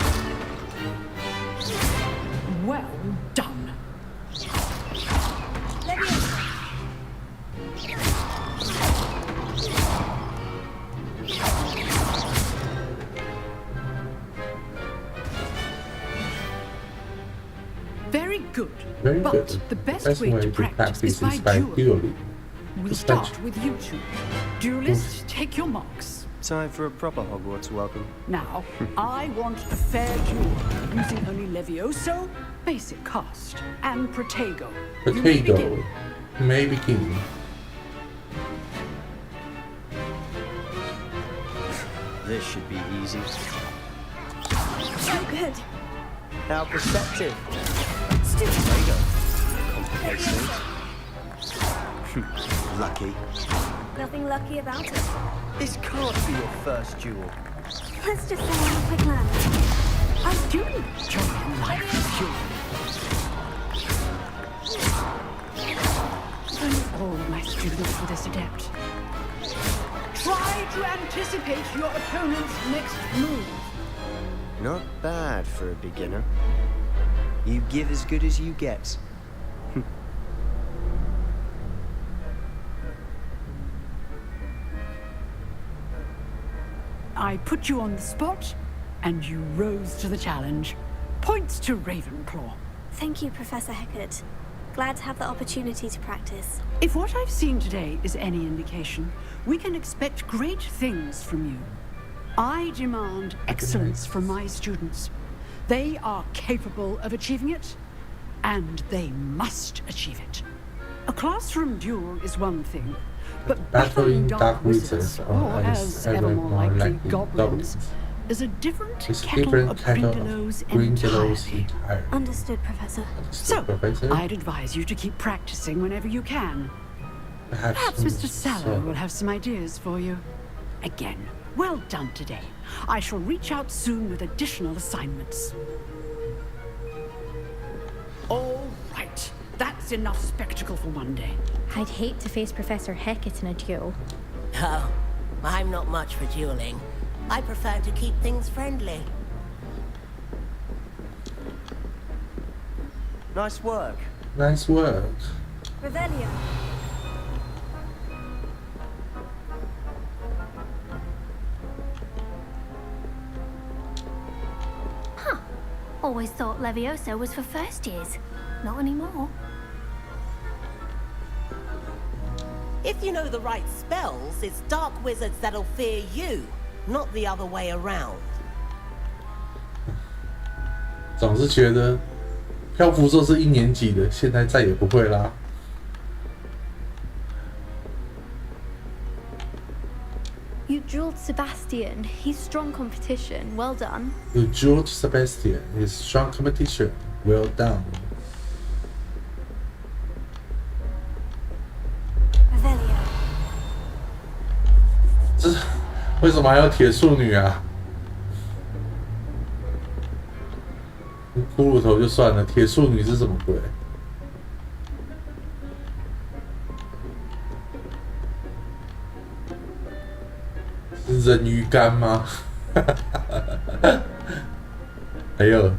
Well done. Very good. Very but good. The best way to practice is by dueling. We'll start with you two. Duelists, take your marks. Time for a proper Hogwarts welcome. Now, I want a fair duel, using only Levioso, basic cast, and Protego. Protego may begin. This should be easy. So good. How perceptive. Stupid. Protego complicates things. Lucky. Nothing lucky about it. This can't be your first duel. Let's just say I'm a quick land. I'm doing John life and all my students were this adept. Try to anticipate your opponent's next move. Not bad for a beginner. You give as good as you get. I put you on the spot, and you rose to the challenge. Points to Ravenclaw. Thank you, Professor Hecat. Glad to have the opportunity to practice. If what I've seen today is any indication, we can expect great things from you. I demand excellence from my students. They are capable of achieving it, and they must achieve it. A classroom duel is one thing, but battling dark wizards, or as ever more likely goblins, is a different kettle of Grindylows entirely. Understood, Professor. So, I'd advise you to keep practicing whenever you can. Perhaps Mr. Sallow will have some ideas for you. Again, well done today. I shall reach out soon with additional assignments. All right. That's enough spectacle for one day. I'd hate to face Professor Hecat in a duel. Oh, I'm not much for dueling. I prefer to keep things friendly. Nice work. Nice work. Revelio. Huh. Always thought Levioso was for first years. Not anymore. If you know the right spells, it's dark wizards that'll fear you, not the other way around. 总是觉得漂浮咒是1年级的，现在再也不会啦。You dueled Sebastian. He's strong competition. Well done. You dueled Sebastian. He's strong competition. Well done. Revelio. 这为什么还要铁树女啊？骷髅头就算了，铁树女是什么鬼？是人鱼干吗？还有，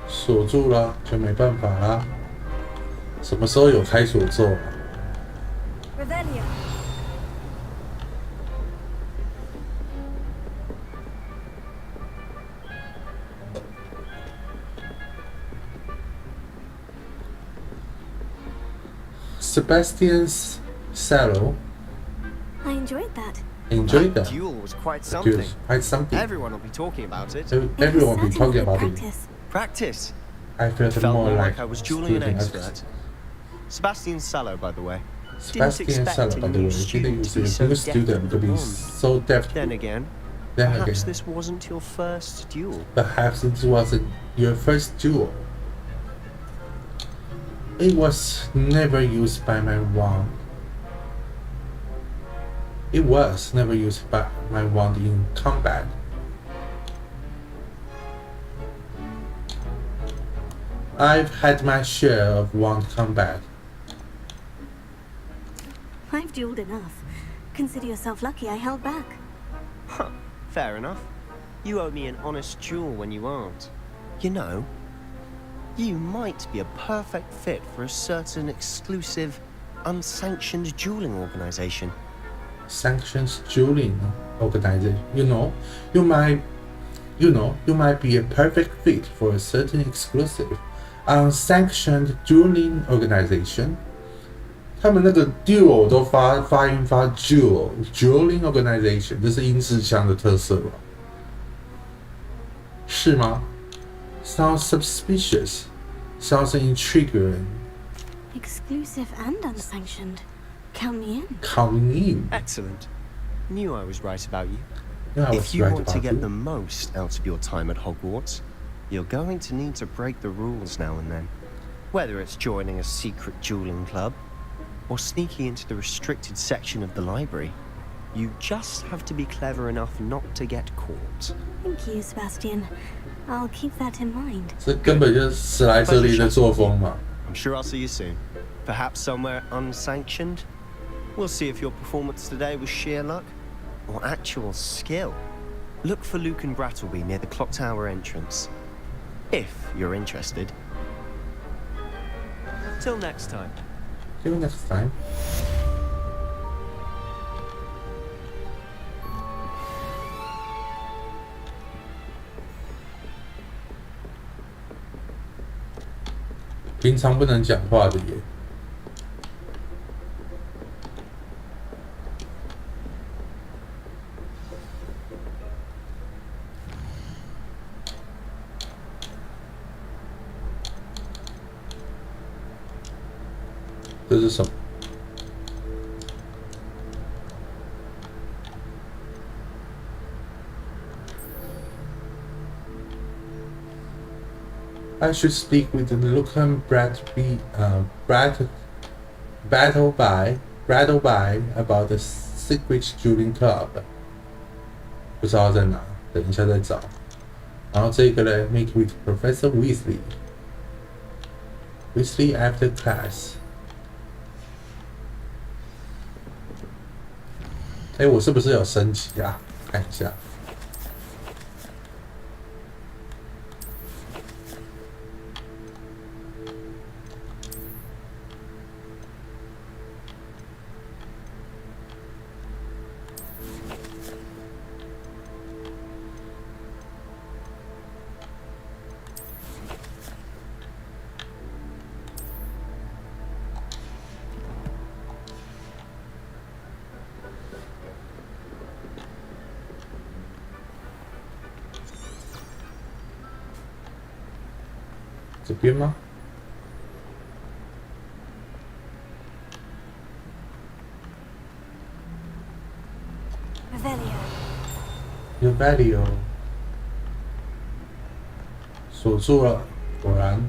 锁住了就没办法啦。什么时候有开锁咒啊？ Revelio. Sebastian's cello. I enjoyed that. Enjoyed that. Duel was quite something. Quite something. Everyone will be talking about it. Everyone will be talking about it. Practice. I felt more like I was dueling an expert. Sebastian's cello, by the way. Sebastian's cello, by the way. Didn't expect a new student to be so deft. Then again, perhaps this wasn't your first duel. Perhaps this wasn't your first duel. It was never used by my wand. It was never used by my wand in combat. I've had my share of wand combat. I've dueled enough. Consider yourself lucky I held back. Huh, fair enough. You owe me an honest duel when you aren't. You know, you might be a perfect fit for a certain exclusive, unsanctioned dueling organization. Sanctions dueling organization. You might be a perfect fit for a certain exclusive, unsanctioned dueling organization. 他们那个 duel 都发音发 dueling organization， 这是英式腔的特色吧？是吗？ Sounds suspicious. Sounds intriguing. Exclusive and unsanctioned. Count me in. Count me in. Excellent. Knew I was right about you. If you want to get the most out of your time at Hogwarts, you're going to need to break the rules now and then. Whether it's joining a secret dueling club, or sneaking into the restricted section of the library, you just have to be clever enough not to get caught. Thank you, Sebastian. I'll keep that in mind. 这根本就是史莱哲林的作风嘛。I'm sure I'll see you soon. Perhaps somewhere unsanctioned. We'll see if your performance today was sheer luck or actual skill. Look for Luke and Brattleby near the clock tower entrance. If you're interested. Till next time. Till next time. 平常不能讲话的耶。这是什么？ I should speak with Luke and Brattleby about the secret dueling club. 不知道在哪，等一下再找。然后这个呢 ，meet with Professor Weasley. Weasley after class. 哎，我是不是有升级啊？看一下。这边吗？ Revelio 锁住了，果然。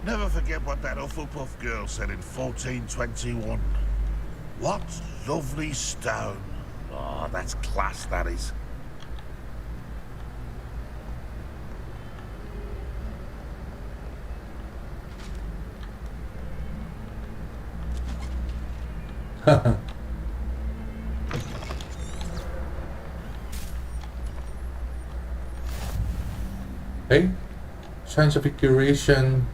Never forget what that Hufflepuff girl said in 1421. What lovely stone. Oh, that's class, that is. Hey, Transfiguration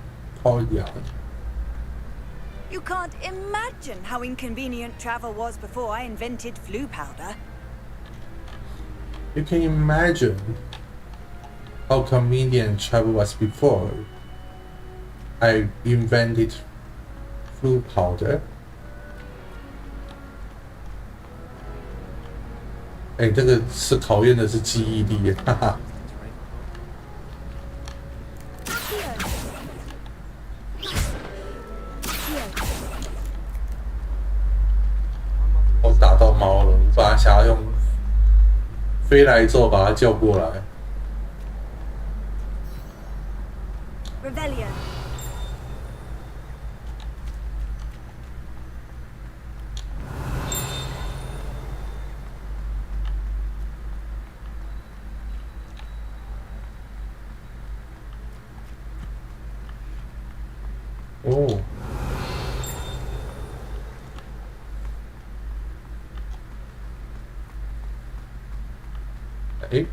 courtyard. You can't imagine how inconvenient travel was before I invented flu powder. You can imagine how convenient travel was before I invented flu powder。哎，这个是考验的是记忆力耶，哈哈。我打到猫了，我本来想要用飞来之后把它叫过来。Rebellion. 哦，哎，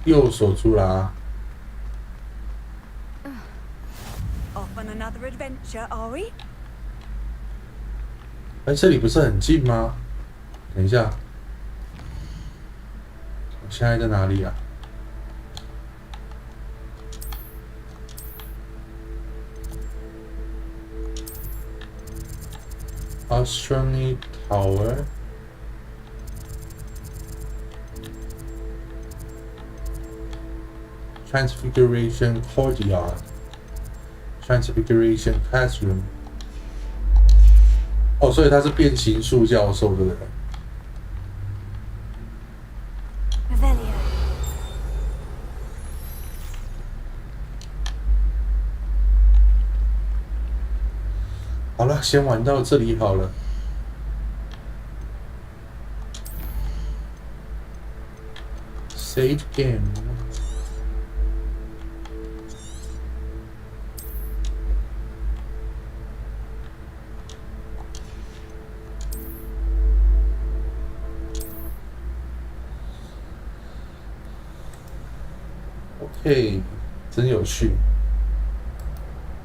又锁住了啊！ Off on another adventure, are we? 哎，这里不是很近吗？等一下，我现在在哪里啊？ Astronomy Tower. Transfiguration Courtyard. Transfiguration Classroom. 哦，所以他是变形术教授的人。好了，先玩到这里好了。Save game。OK，真有趣。